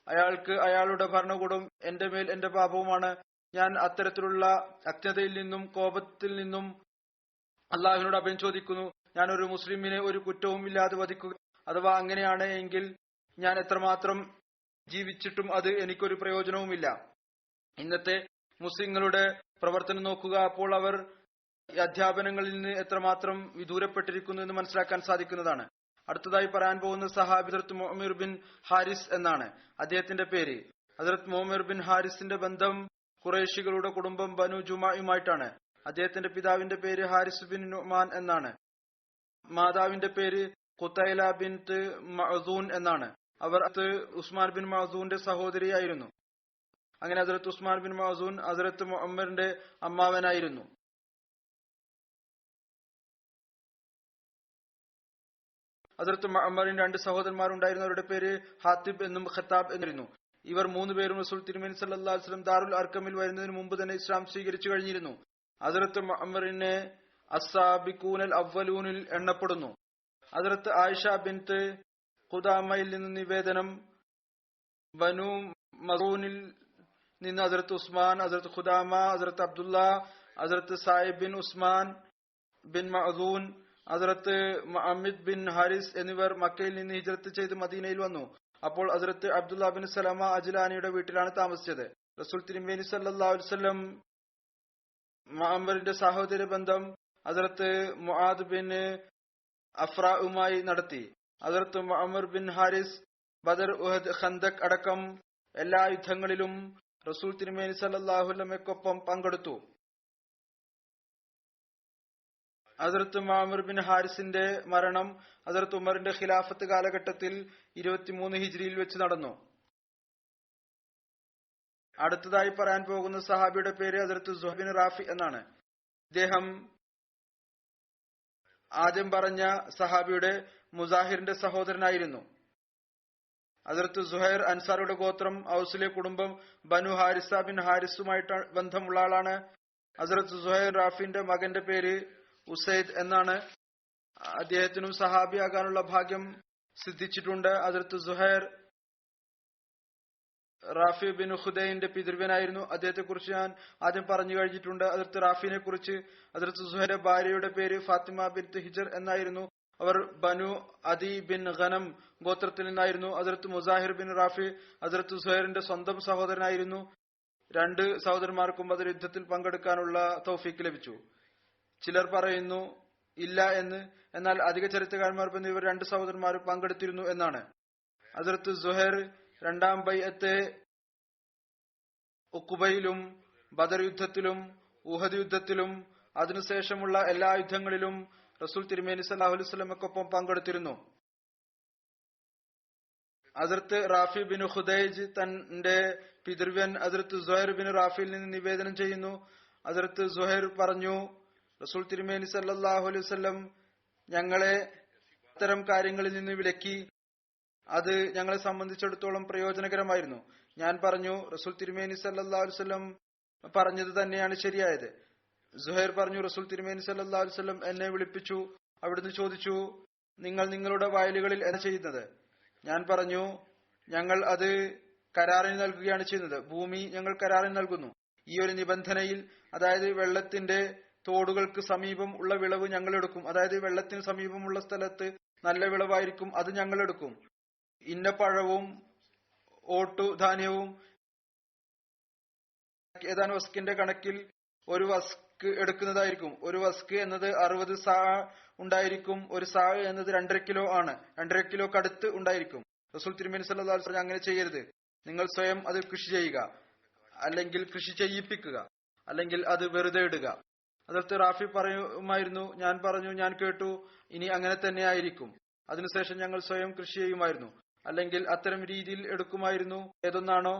അയാൾക്ക് അയാളുടെ ഭരണകൂടം എന്റെ മേൽ എന്റെ പാപവുമാണ്. ഞാൻ അത്തരത്തിലുള്ള അജ്ഞതയിൽ നിന്നും കോപത്തിൽ നിന്നും അള്ളാഹുവിനോട് അഭയം ചോദിക്കുന്നു. ഞാൻ ഒരു മുസ്ലിമിനെ ഒരു കുറ്റവും ഇല്ലാതെ വധിക്കുക, അഥവാ അങ്ങനെയാണ് എങ്കിൽ ഞാൻ എത്രമാത്രം ജീവിച്ചിട്ടും അത് എനിക്കൊരു പ്രയോജനവുമില്ല. ഇന്നത്തെ മുസ്ലിങ്ങളുടെ പ്രവർത്തനം നോക്കുക, അപ്പോൾ അവർ അധ്യാപനങ്ങളിൽ നിന്ന് എത്രമാത്രം വിദൂരപ്പെട്ടിരിക്കുന്നു എന്ന് മനസ്സിലാക്കാൻ സാധിക്കുന്നതാണ്. അടുത്തതായി പറയാൻ പോകുന്ന സഹാബി ഹദ്റത്ത് മുഅമ്മിർ ബിൻ ഹാരിസ് എന്നാണ് അദ്ദേഹത്തിന്റെ പേര്. ഹദ്റത്ത് മുഅമ്മിർ ബിൻ ഹാരിസിന്റെ ബന്ധം ഖുറൈശികളുടെ കുടുംബം ബനു ജുമായുമായിട്ടാണ്. അദ്ദേഹത്തിന്റെ പിതാവിന്റെ പേര് ഹാരിസ് ബിൻ നുമാൻ എന്നാണ്. മാതാവിന്റെ പേര് ഖുതൈല ബിൻത് മഅ്സൂൻ എന്നാണ്. അവർ ഉസ്മാൻ ബിൻ മഅ്സൂന്റെ സഹോദരിയായിരുന്നു. അങ്ങനെ ഹദ്റത്ത് ഉസ്മാൻ ബിൻ മഅ്സൂൻ ഹദ്റത്ത് മുഅമ്മിറിന്റെ അമ്മാവനായിരുന്നു. ഹദ്റത്ത് മുഅമ്മിറിന് രണ്ട് സഹോദരന്മാരുണ്ടായിരുന്നു. അവരുടെ പേര് ഹാത്തിബ് എന്നും ഖത്താബ് എന്നായിരുന്നു. ഇവർ മൂന്നുപേരും റസൂൽ തിരുമേനി സല്ലല്ലാഹു അലൈഹി വസല്ലം ദാറുൽ അർക്കമിൽ വരുന്നതിന് മുമ്പ് തന്നെ ഇസ്ലാം സ്വീകരിച്ചു കഴിഞ്ഞിരുന്നു. ഹദ്റത്ത് മുഅമ്മിറിനെ അസ്സാബിഖൂനൽ അവ്വലൂനിൽ എണ്ണപ്പെടുന്നു. ഹസ്രത്ത് ആയിഷ ബിൻത്ത് ഖുദാമയിൽ നിന്ന് നിവേദനം, ബനു മസൂനിൽ നിന്ന് ഹസ്രത്ത് ഉസ്മാൻ, ഹസ്രത്ത് ഖുദാമ, ഹസ്രത്ത് അബ്ദുല്ല, ഹസ്രത്ത് സായിബ് ബിൻ ഉസ്മാൻ ബിൻ മഅദൂൻ, ഹസ്രത്ത് മുഅമ്മിദ് ബിൻ ഹാരിസ് എന്നിവർ മക്കയിൽ നിന്ന് ഹിജ്റത്ത് ചെയ്ത് മദീനയിൽ വന്നു. അപ്പോൾ ഹസ്രത്ത് അബ്ദുല്ല ബിൻ സലമ അജ്ലാനിയുടെ വീട്ടിലാണ് താമസിച്ചത്. റസൂൽ തിരുമേനി സല്ലല്ലാഹു അലൈഹി വസല്ലം മുഅമ്മറിന്റെ സഹോദര ബന്ധം ഹസ്രത്ത് മുആദ് ബിൻ അഫ്രാഉമായി നടത്തി. ഹസ്രത്ത് മുഅമ്മർ ബിൻ ഹാരിസ് ബദർ, ഉഹദ്, ഖന്ദക് അടക്കം എല്ലാ യുദ്ധങ്ങളിലും റസൂൽ തിരുമേനി സല്ലല്ലാഹു അലൈഹി വസല്ലമയ്ക്കൊപ്പം പങ്കെടുത്തു. ഹസ്രത്ത് മുഅമ്മർ ബിൻ ഹാരിസിന്റെ മരണം ഹസ്രത്ത് ഉമറിന്റെ ഖിലാഫത്ത് കാലഘട്ടത്തിൽ 23 ഹിജ്രിയിൽ വെച്ച് നടന്നു. അടുത്തതായി പറയാൻ പോകുന്ന സഹാബിയുടെ പേര് ഹസ്രത്ത് സുഹൈർ ബിൻ റാഫി എന്നാണ്. ഇദ്ദേഹം ആദ്യം പറഞ്ഞ സഹാബിയുടെ മുസാഹിറിന്റെ സഹോദരനായിരുന്നു. ഹസ്രത്ത് സുഹൈർ അൻസാറുടെ ഗോത്രം, ഔസിലെ കുടുംബം ബനു ഹാരിസ ബിൻ ഹാരിസുമായിട്ട് ബന്ധമുള്ള ആളാണ്. ഹസ്രത്ത് സുഹൈർ റാഫിന്റെ മകന്റെ പേര് ഉസൈദ് എന്നാണ്. അദ്ദേഹത്തിനും സഹാബിയാകാനുള്ള ഭാഗ്യം സിദ്ധിച്ചിട്ടുണ്ട്. ഹസ്രത്ത് സുഹൈർ റാഫി ബിൻ ഖുദൈന്റെ പിതൃവ്യനായിരുന്നു. അദ്ദേഹത്തെ കുറിച്ച് ഞാൻ ആദ്യം പറഞ്ഞു കഴിഞ്ഞിട്ടുണ്ട്. ഹസ്രത്ത് റാഫിനെ കുറിച്ച് ഹസ്രത്ത് സുഹൈറിന്റെ ഭാര്യയുടെ പേര് ഫാത്തിമ ബിൻത്ത് ഹിജർ എന്നായിരുന്നു. അവർ ബനു അദി ബിൻ ഗനം ഗോത്രത്തിൽ നിന്നായിരുന്നു. ഹസ്രത്ത് മുസാഹിർ ബിൻ റാഫി ഹസ്രത്ത് സുഹൈറിന്റെ സ്വന്തം സഹോദരനായിരുന്നു. 2 സഹോദരന്മാർക്കും ബദർ യുദ്ധത്തിൽ പങ്കെടുക്കാനുള്ള തൗഫീക്ക് ലഭിച്ചു. ചിലർ പറയുന്നു ഇല്ല എന്ന്, എന്നാൽ അധിക ചരിത്രകാരന്മാർ പറഞ്ഞു ഇവർ 2 സഹോദരന്മാരും പങ്കെടുത്തിരുന്നു എന്നാണ്. ഹസ്രത്ത് സുഹൈർ 2ാം ബൈഅത്തെ ഉഖബയിലും ബദർ യുദ്ധത്തിലും ഉഹദ് യുദ്ധത്തിലും അതിനുശേഷമുള്ള എല്ലാ യുദ്ധങ്ങളിലും റസൂൽ തിരുമേനി സല്ലല്ലാഹു അലൈഹി വസല്ലമയ്ക്കൊപ്പം പങ്കെടുത്തിരുന്നു. ഹസ്രത്ത് റാഫി ബിൻ ഖുദൈജ് തന്റെ പിതൃവ്യൻ ഹസ്രത്ത് സുഹൈർ ബിൻ റാഫിയിൽ നിന്ന് നിവേദനം ചെയ്യുന്നു. ഹസ്രത്ത് സുഹൈർ പറഞ്ഞു, റസൂൽ തിരുമേനി സല്ലല്ലാഹു അലൈഹി വസല്ലം ഞങ്ങളെ അത്തരം കാര്യങ്ങളിൽ നിന്ന് വിലക്കി. അത് ഞങ്ങളെ സംബന്ധിച്ചിടത്തോളം പ്രയോജനകരമായിരുന്നു. ഞാൻ പറഞ്ഞു, റസൂൽ തിരുമേനി സല്ലല്ലാഹു അലൈഹി വസല്ലം പറഞ്ഞത് തന്നെയാണ് ശരിയായത്. സുഹൈർ പറഞ്ഞു, റസൂൽ തിരുമേനി സല്ലല്ലാഹു അലൈഹി വസല്ലം എന്നെ വിളിപ്പിച്ചു. അവിടുന്ന് ചോദിച്ചു, നിങ്ങൾ നിങ്ങളുടെ വയലുകളിൽ എന്താ ചെയ്യുന്നത്? ഞാൻ പറഞ്ഞു, ഞങ്ങൾ അത് കരാറിന് നൽകുകയാണ് ചെയ്യുന്നത്. ഭൂമി ഞങ്ങൾ കരാറിന് നൽകുന്നു. ഈ ഒരു നിബന്ധനയിൽ, അതായത് വെള്ളത്തിന്റെ തോടുകൾക്ക് സമീപം ഉള്ള വിളവ് ഞങ്ങൾ എടുക്കും. അതായത് വെള്ളത്തിന് സമീപമുള്ള സ്ഥലത്ത് നല്ല വിളവായിരിക്കും, അത് ഞങ്ങൾ എടുക്കും. ഇന്ന പഴവും ഓട്ടു ധാന്യവും ഏതാനും വസ്കിന്റെ കണക്കിൽ ഒരു വസ്ക് എടുക്കുന്നതായിരിക്കും. ഒരു വസ്ക് എന്നത് 60 സാ ഉണ്ടായിരിക്കും. ഒരു സാ എന്നത് 2.5 കിലോ ആണ്. 2.5 കിലോക്ക് അടുത്ത് ഉണ്ടായിരിക്കും. റസൂൽ തിരുമേനി സല്ലല്ലാഹു അലൈഹി വസല്ലം അങ്ങനെ ചെയ്യരുത്. നിങ്ങൾ സ്വയം അത് കൃഷി ചെയ്യുക, അല്ലെങ്കിൽ കൃഷി ചെയ്യിപ്പിക്കുക, അല്ലെങ്കിൽ അത് വെറുതെ ഇടുക. ഹസ്രത്ത് റാഫി പറയുമായിരുന്നു, ഞാൻ പറഞ്ഞു, ഞാൻ കേട്ടു, ഇനി അങ്ങനെ തന്നെ ആയിരിക്കും. അതിനുശേഷം ഞങ്ങൾ സ്വയം കൃഷി ചെയ്യുമായിരുന്നു, അല്ലെങ്കിൽ അത്തരം രീതിയിൽ എടുക്കുമായിരുന്നു. ഏതൊന്നാണോ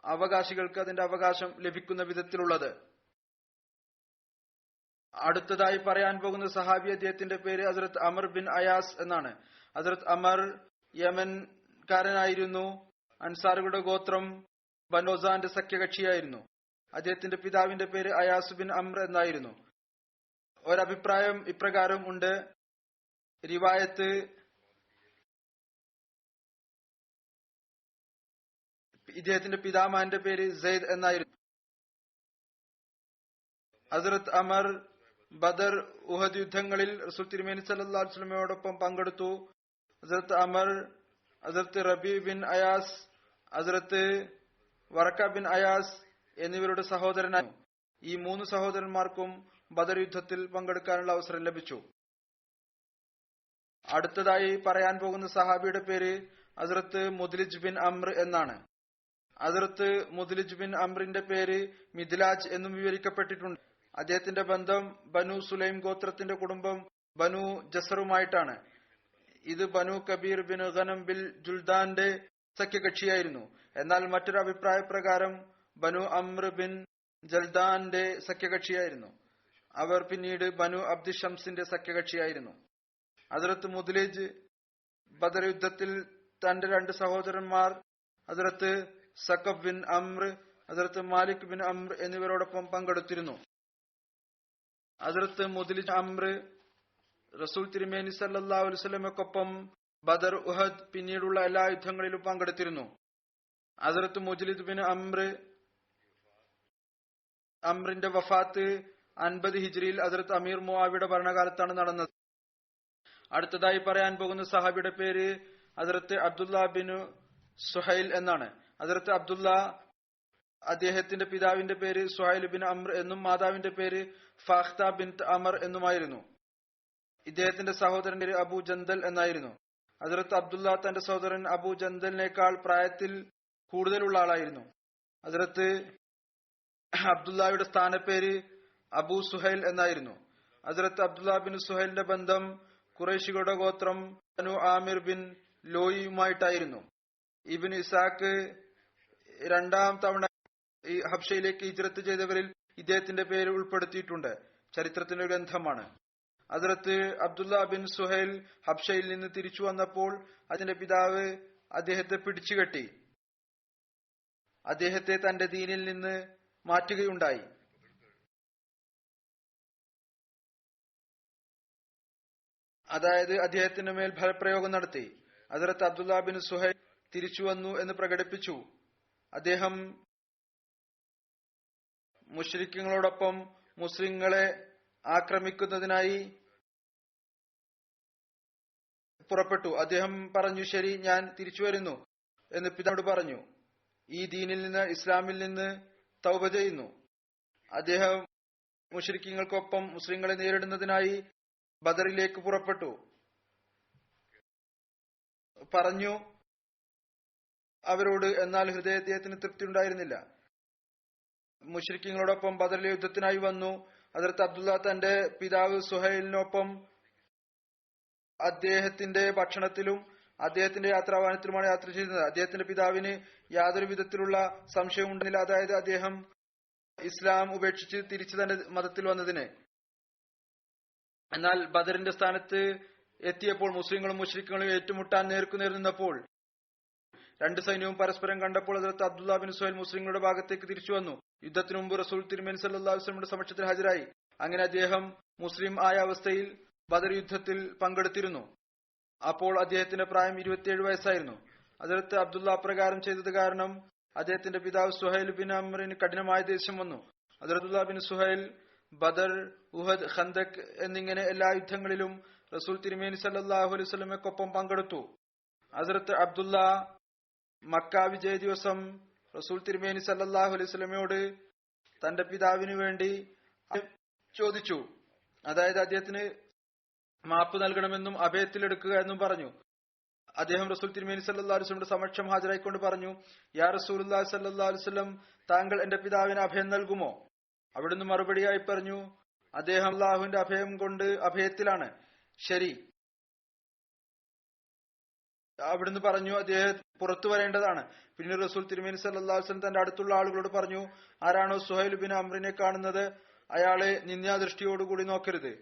അവകാശികൾക്ക് അതിന്റെ അവകാശം ലഭിക്കുന്ന വിധത്തിലുള്ളത്. അടുത്തതായി പറയാൻ പോകുന്ന സഹാബി, അദ്ദേഹത്തിന്റെ പേര് ഹസ്രത്ത് അമർ ബിൻ അയാസ് എന്നാണ്. ഹസ്രത്ത് അമർ യമൻകാരനായിരുന്നു. അൻസാറുകളുടെ ഗോത്രം ബനോസാന്റെ സഖ്യകക്ഷിയായിരുന്നു. അദ്ദേഹത്തിന്റെ പിതാവിന്റെ പേര് അയാസ് ബിൻ അമ്ര എന്നായിരുന്നു. ഒരഭിപ്രായം ഇപ്രകാരം ഉണ്ട്, റിവായത്ത് ഇദ്ദേഹത്തിന്റെ പിതാമഹന്റെ പേര് സെയ്ദ് എന്നായിരുന്നു. ഹസ്രത്ത് അമർ ബദർ, ഉഹദ് യുദ്ധങ്ങളിൽ റസൂൽ തിരുമേനി സല്ലല്ലാഹു അലൈഹി വസല്ലമയോടൊപ്പം പങ്കെടുത്തു. ഹസ്രത്ത് അമർ ഹസ്രത്ത് റബി ബിൻ അയാസ്, ഹസ്രത്ത് വറക്ക ബിൻ അയാസ് എന്നിവരുടെ സഹോദരനായിരുന്നു. ഈ 3 സഹോദരന്മാർക്കും ബദർ യുദ്ധത്തിൽ പങ്കെടുക്കാനുള്ള അവസരം ലഭിച്ചു. അടുത്തതായി പറയാൻ പോകുന്ന സഹാബിയുടെ പേര് ഹസ്രത്ത് മുദ്ലിജ് ബിൻ അമ്ര എന്നാണ്. ഹസ്രത്ത് മുദ്ലിജ് ബിൻ അമ്രിന്റെ പേര് മിദ്ലാജ് എന്നും വിവരിക്കപ്പെട്ടിട്ടുണ്ട്. അദ്ദേഹത്തിന്റെ ബന്ധം ബനു സുലൈം ഗോത്രത്തിന്റെ കുടുംബം ബനു ജസറുമായിട്ടാണ്. ഇത് ബനു കബീർ ബിൻ ഗനം ബിൽ ജുൽദാന്റെ സഖ്യകക്ഷിയായിരുന്നു. എന്നാൽ മറ്റൊരു അഭിപ്രായ പ്രകാരം ബനു അമ്ര ബിൻ ജൽദാന്റെ സഖ്യകക്ഷിയായിരുന്നു. അവർ പിന്നീട് ബനു അബ്ദു ഷംസിന്റെ സഖ്യകക്ഷിയായിരുന്നു. ഹസ്രത്ത് മുദ്ലിജ് ബദർ യുദ്ധത്തിൽ തന്റെ 2 സഹോദരന്മാർ ഹസ്രത്ത് സഖബ് ബിൻ അമ്ര, ഹസ്രത്ത് മാലിക് ബിൻ അമ്ര എന്നിവരോടൊപ്പം പങ്കെടുത്തിരുന്നു. ഹസ്രത്ത് മുദ്ലിജ് അമ്ര റസൂൽ തിരുമേനി സല്ലല്ലാഹു അലൈഹി വസല്ലമയ്ക്കൊപ്പം ബദർ, ഉഹദ് പിന്നീടുള്ള എല്ലാ യുദ്ധങ്ങളിലും പങ്കെടുത്തിരുന്നു. ഹസ്രത്ത് മുജ്ലിദ് ബിൻ അംറിന്റെ വഫാത്ത് 50 ഹിജ്രിയിൽ ഹസ്രത്ത് അമീർ മുആവിയുടെ ഭരണകാലത്താണ് നടന്നത്. അടുത്തതായി പറയാൻ പോകുന്ന സഹാബിയുടെ പേര് ഹസ്രത്ത് അബ്ദുല്ല ബിൻ സുഹൈൽ എന്നാണ്. ഹസ്രത്ത് അബ്ദുല്ല, അദ്ദേഹത്തിന്റെ പിതാവിന്റെ പേര് സുഹൈൽ ബിൻ അംർ എന്നും മാതാവിന്റെ പേര് ഫാഖ്ത ബിൻത് അമർ എന്നുമായിരുന്നു. ഇദ്ദേഹത്തിന്റെ സഹോദരന്റെ പേര് അബു ജന്ദൽ എന്നായിരുന്നു. ഹസ്രത്ത് അബ്ദുല്ല തന്റെ സഹോദരൻ അബു ജന്ദലിനേക്കാൾ പ്രായത്തിൽ കൂടുതലുള്ള ആളായിരുന്നു. ഹസ്രത്ത് അബ്ദുല്ലയുടെ സ്ഥാനപ്പേര് അബു സുഹൈൽ എന്നായിരുന്നു. ഹസ്രത്ത് അബ്ദുല്ല ബിൻ സുഹൈലിന്റെ ബന്ധം ഖുറൈശികളുടെ ഗോത്രം ബനു ആമിർ ബിൻ ലോയിയുമായിട്ടായിരുന്നു. ഇബ്നു ഇസാഖ് രണ്ടാം തവണ ഈ ഹബ്ഷയിലേക്ക് ഹിജ്റത്ത് ചെയ്തവരിൽ ഇദ്ദേഹത്തിന്റെ പേര് ഉൾപ്പെടുത്തിയിട്ടുണ്ട്. ചരിത്രത്തിന്റെ ഗ്രന്ഥമാണ്. ഹസ്രത്ത് അബ്ദുല്ല ബിൻ സുഹൈൽ ഹബ്ഷയിൽ നിന്ന് തിരിച്ചു വന്നപ്പോൾ അതിന്റെ പിതാവ് അദ്ദേഹത്തെ പിടിച്ചുകെട്ടി അദ്ദേഹത്തെ തന്റെ ദീനിൽ നിന്ന് മാറ്റുകയുണ്ടായി. അതായത് അദ്ദേഹത്തിന് മേൽ ഫലപ്രയോഗം നടത്തി. ഹസ്രത്ത് അബ്ദുല്ല ബിൻ സുഹൈൽ തിരിച്ചു വന്നു എന്ന് പ്രകടിപ്പിച്ചു. അദ്ദേഹം മുശ്രിക്കുകളോടൊപ്പം മുസ്ലിങ്ങളെ ആക്രമിക്കുന്നതിനായി പുറപ്പെട്ടു. അദ്ദേഹം പറഞ്ഞു, ശരി, ഞാൻ തിരിച്ചു വരുന്നു എന്ന് പിതാവിനോട് പറഞ്ഞു. ഈ ദീനിൽ നിന്ന്, ഇസ്ലാമിൽ നിന്ന് തൗബ ചെയ്യുന്നു. അദ്ദേഹം മുശ്രിക്കീങ്ങൾക്കൊപ്പം മുസ്ലിങ്ങളെ നേരിടുന്നതിനായി ബദറിലേക്ക് പുറപ്പെട്ടു. പറഞ്ഞു അവരോട്, എന്നാൽ ഹൃദയത്തിന് തൃപ്തി ഉണ്ടായിരുന്നില്ല. മുശ്രിക്കീങ്ങളോടൊപ്പം ബദറിലെ യുദ്ധത്തിനായി വന്നു. ഹസ്രത്ത് അബ്ദുല്ല തന്റെ പിതാവ് സുഹൈലിനൊപ്പം അദ്ദേഹത്തിന്റെ ഭക്ഷണത്തിലും അദ്ദേഹത്തിന്റെ യാത്രാവാഹനത്തിലുമാണ് യാത്ര ചെയ്തത്. അദ്ദേഹത്തിന്റെ പിതാവിന് യാതൊരു വിധത്തിലുള്ള സംശയവും ഉണ്ടായിരുന്നില്ല, അതായത് അദ്ദേഹം ഇസ്ലാം ഉപേക്ഷിച്ച് തിരിച്ചു തന്റെ മതത്തിൽ വന്നതിന്. എന്നാൽ ബദറിന്റെ സ്ഥാനത്ത് എത്തിയപ്പോൾ മുസ്ലിങ്ങളും മുശ്രിക്കുകളും ഏറ്റുമുട്ടാൻ നേർക്കുനേർ നിന്നപ്പോൾ രണ്ട് സൈന്യവും പരസ്പരം കണ്ടപ്പോൾ ഹസ്രത്ത് അബ്ദുല്ല ബിൻ സുഹൈൽ മുസ്ലിങ്ങളുടെ ഭാഗത്തേക്ക് തിരിച്ചു വന്നു. യുദ്ധത്തിനു മുമ്പ് റസൂൽ തിരുമേനി സല്ലല്ലാഹു അലൈഹി വസല്ലമയുടെ സമക്ഷത്തിൽ ഹാജരായി. അങ്ങനെ അദ്ദേഹം മുസ്ലിം ആയ അവസ്ഥയിൽ ബദർ യുദ്ധത്തിൽ പങ്കെടുത്തിരുന്നു. അപ്പോൾ അദ്ദേഹത്തിന്റെ പ്രായം 27 വയസ്സായിരുന്നു. ഹസ്രത്ത് അബ്ദുല്ല അപ്രകാരം ചെയ്തത് കാരണം അദ്ദേഹത്തിന്റെ പിതാവ് സുഹൈൽ ബിൻ അമറിന് കഠിനമായ ദേഷ്യം വന്നു. ഹസ്രത്തുല്ല ബിൻ സുഹൈൽ ബദർ, ഉഹദ്, ഖന്ദക് എന്നിങ്ങനെ എല്ലാ യുദ്ധങ്ങളിലും റസൂൽ തിരുമേനി സല്ലല്ലാഹു അലൈഹി വസല്ലമയ്ക്കൊപ്പം പങ്കെടുത്തു. ഹസ്രത്ത് അബ്ദുല്ല മക്ക വിജയ ദിവസം റസൂൽ തിരുമേനി സല്ലല്ലാഹു അലൈഹി വസല്ലമയോട് തന്റെ പിതാവിന് വേണ്ടി ചോദിച്ചു. അതായത് അദ്ദേഹത്തിന് മാപ്പ് നൽകണമെന്നും അഭയത്തിലെടുക്കുക എന്നും പറഞ്ഞു. അദ്ദേഹം റസൂൽ തിരുമേനി സല്ലല്ലാഹു അലൈഹി വസല്ലമയുടെ സമക്ഷം ഹാജരായിക്കൊണ്ട് പറഞ്ഞു, യാ റസൂലുള്ളാഹി സല്ലല്ലാഹു അലൈഹി വസല്ലം, താങ്കൾ എന്റെ പിതാവിന് അഭയം നൽകുമോ? അവിടുന്ന് മറുപടിയായി പറഞ്ഞു, അദ്ദേഹം അല്ലാഹുവിന്റെ അഭയം കൊണ്ട് അഭയത്തിലാണ്. ശരി. അവിടുന്ന് പറഞ്ഞു, അദ്ദേഹം പുറത്തു വരേണ്ടതാണ്. പിന്നീട് റസൂൽ തിരുമേനി സല്ലല്ലാഹു അലൈഹി വസല്ലം തന്റെ അടുത്തുള്ള ആളുകളോട് പറഞ്ഞു, ആരാണോ സുഹൈൽ ബിൻ അംറിനെ കാണുന്നത് അയാളെ നിന്ദാദൃഷ്ടിയോടുകൂടി നോക്കരുത്.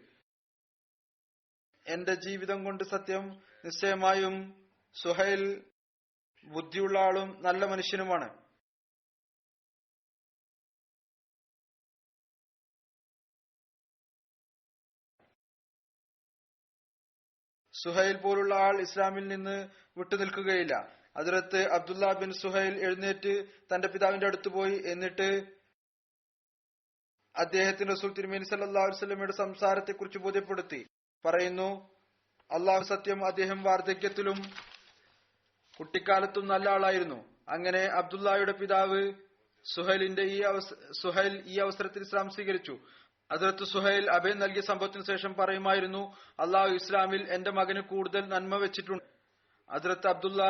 എന്റെ ജീവിതം കൊണ്ട് സത്യം, നിശ്ചയമായും സുഹൈൽ ബുദ്ധിയുള്ള ആളും നല്ല മനുഷ്യനുമാണ്. സുഹൈൽ പോലുള്ള ആൾ ഇസ്ലാമിൽ നിന്ന് വിട്ടുനിൽക്കുകയില്ല. ഹസ്രത്ത് അബ്ദുല്ല ബിൻ സുഹൈൽ എഴുന്നേറ്റ് തന്റെ പിതാവിന്റെ അടുത്ത് പോയി. എന്നിട്ട് അദ്ദേഹത്തിന് റസൂൽ തിരുമേനി സല്ലല്ലാഹു അലൈഹി വസല്ലമയുടെ സംസാരത്തെ കുറിച്ച് ബോധ്യപ്പെടുത്തി. പറയുന്നു, അള്ളാഹു സത്യം, അദ്ദേഹം വാർദ്ധക്യത്തിലും കുട്ടിക്കാലത്തും നല്ല ആളായിരുന്നു. അങ്ങനെ അബ്ദുല്ലയുടെ പിതാവ് സുഹൈൽ ഈ അവസരത്തിൽ ഇസ്ലാം സ്വീകരിച്ചു. ഹസ്രത്ത് സുഹൈൽ അഭയം നൽകിയ സംഭവത്തിന് ശേഷം പറയുമായിരുന്നു, അള്ളാഹു ഇസ്ലാമിൽ എന്റെ മകന് കൂടുതൽ നന്മ വെച്ചിട്ടുണ്ട്. ഹസ്രത്ത് അബ്ദുല്ല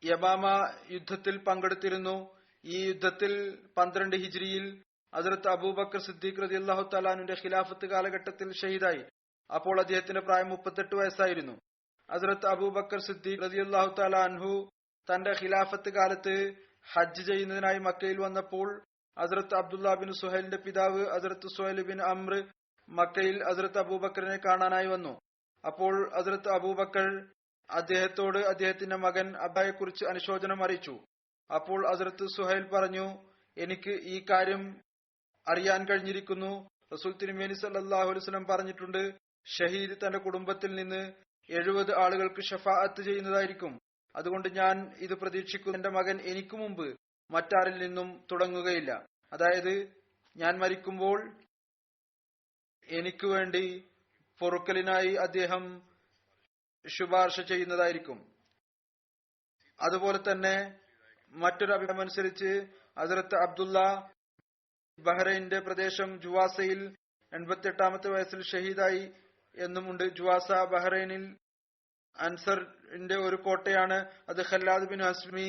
യമാമ യുദ്ധത്തിൽ പങ്കെടുത്തിരുന്നു. ഈ യുദ്ധത്തിൽ 12 ഹിജ്രിയിൽ ഹസ്രത്ത് അബൂബക്കർ സിദ്ദീഖ് റളിയല്ലാഹു തആല അൻഹുവിന്റെ ഖിലാഫത്ത് കാലഘട്ടത്തിൽ ഷഹീദായി. അപ്പോൾ അദ്ദേഹത്തിന്റെ പ്രായം 38 വയസ്സായിരുന്നു. ഹസ്രത്ത് അബൂബക്കർ സിദ്ദീഖ് റളിയല്ലാഹു തആല അൻഹു തന്റെ ഖിലാഫത്ത് കാലത്ത് ഹജ്ജ് ചെയ്യുന്നതിനായി മക്കയിൽ വന്നപ്പോൾ ഹസ്രത്ത് അബ്ദുല്ല ബിൻ സുഹൈലിന്റെ പിതാവ് ഹസ്രത്ത് സുഹൈൽ ബിൻ അംർ മക്കയിൽ ഹസ്രത്ത് അബൂബക്കറിനെ കാണാനായി വന്നു. അപ്പോൾ ഹസ്രത്ത് അബൂബക്കർ അദ്ദേഹത്തോട് അദ്ദേഹത്തിന്റെ മകൻ അബ്ബയെ കുറിച്ച് അനുശോചനം അറിയിച്ചു. അപ്പോൾ ഹസ്രത്ത് സുഹൈൽ പറഞ്ഞു, എനിക്ക് ഈ കാര്യം അറിയാൻ കഴിഞ്ഞിരിക്കുന്നു. റസൂൽ തിരുമേനി സല്ലല്ലാഹു അലൈഹി വസല്ലം പറഞ്ഞിട്ടുണ്ട്, ഷഹീദ് തന്റെ കുടുംബത്തിൽ നിന്ന് 70 ആളുകൾക്ക് ഷഫാഅത്ത് ചെയ്യുന്നതായിരിക്കും. അതുകൊണ്ട് ഞാൻ ഇത് പ്രതീക്ഷിക്കുന്നു, എന്റെ മകൻ എനിക്ക് മുമ്പ് മറ്റാരിൽ നിന്നും തുടങ്ങുകയില്ല. അതായത് ഞാൻ മരിക്കുമ്പോൾ എനിക്ക് വേണ്ടി പൊറുക്കലിനായി അദ്ദേഹം ശുപാർശ ചെയ്യുന്നതായിരിക്കും. അതുപോലെ തന്നെ മറ്റൊരു അഭിപ്രായം അനുസരിച്ച് ഹസ്രത്ത് അബ്ദുള്ള ബഹ്റൈന്റെ പ്രദേശം ജുവാസയിൽ 88-ാമത്തെ വയസ്സിൽ ഷഹീദായി എന്നുമുണ്ട്. ജുവാസ ബഹ്റൈനിൽ അൻസറിന്റെ ഒരു കോട്ടയാണ്. അത് ഖല്ലാദ് ബിൻ ഹസ്മി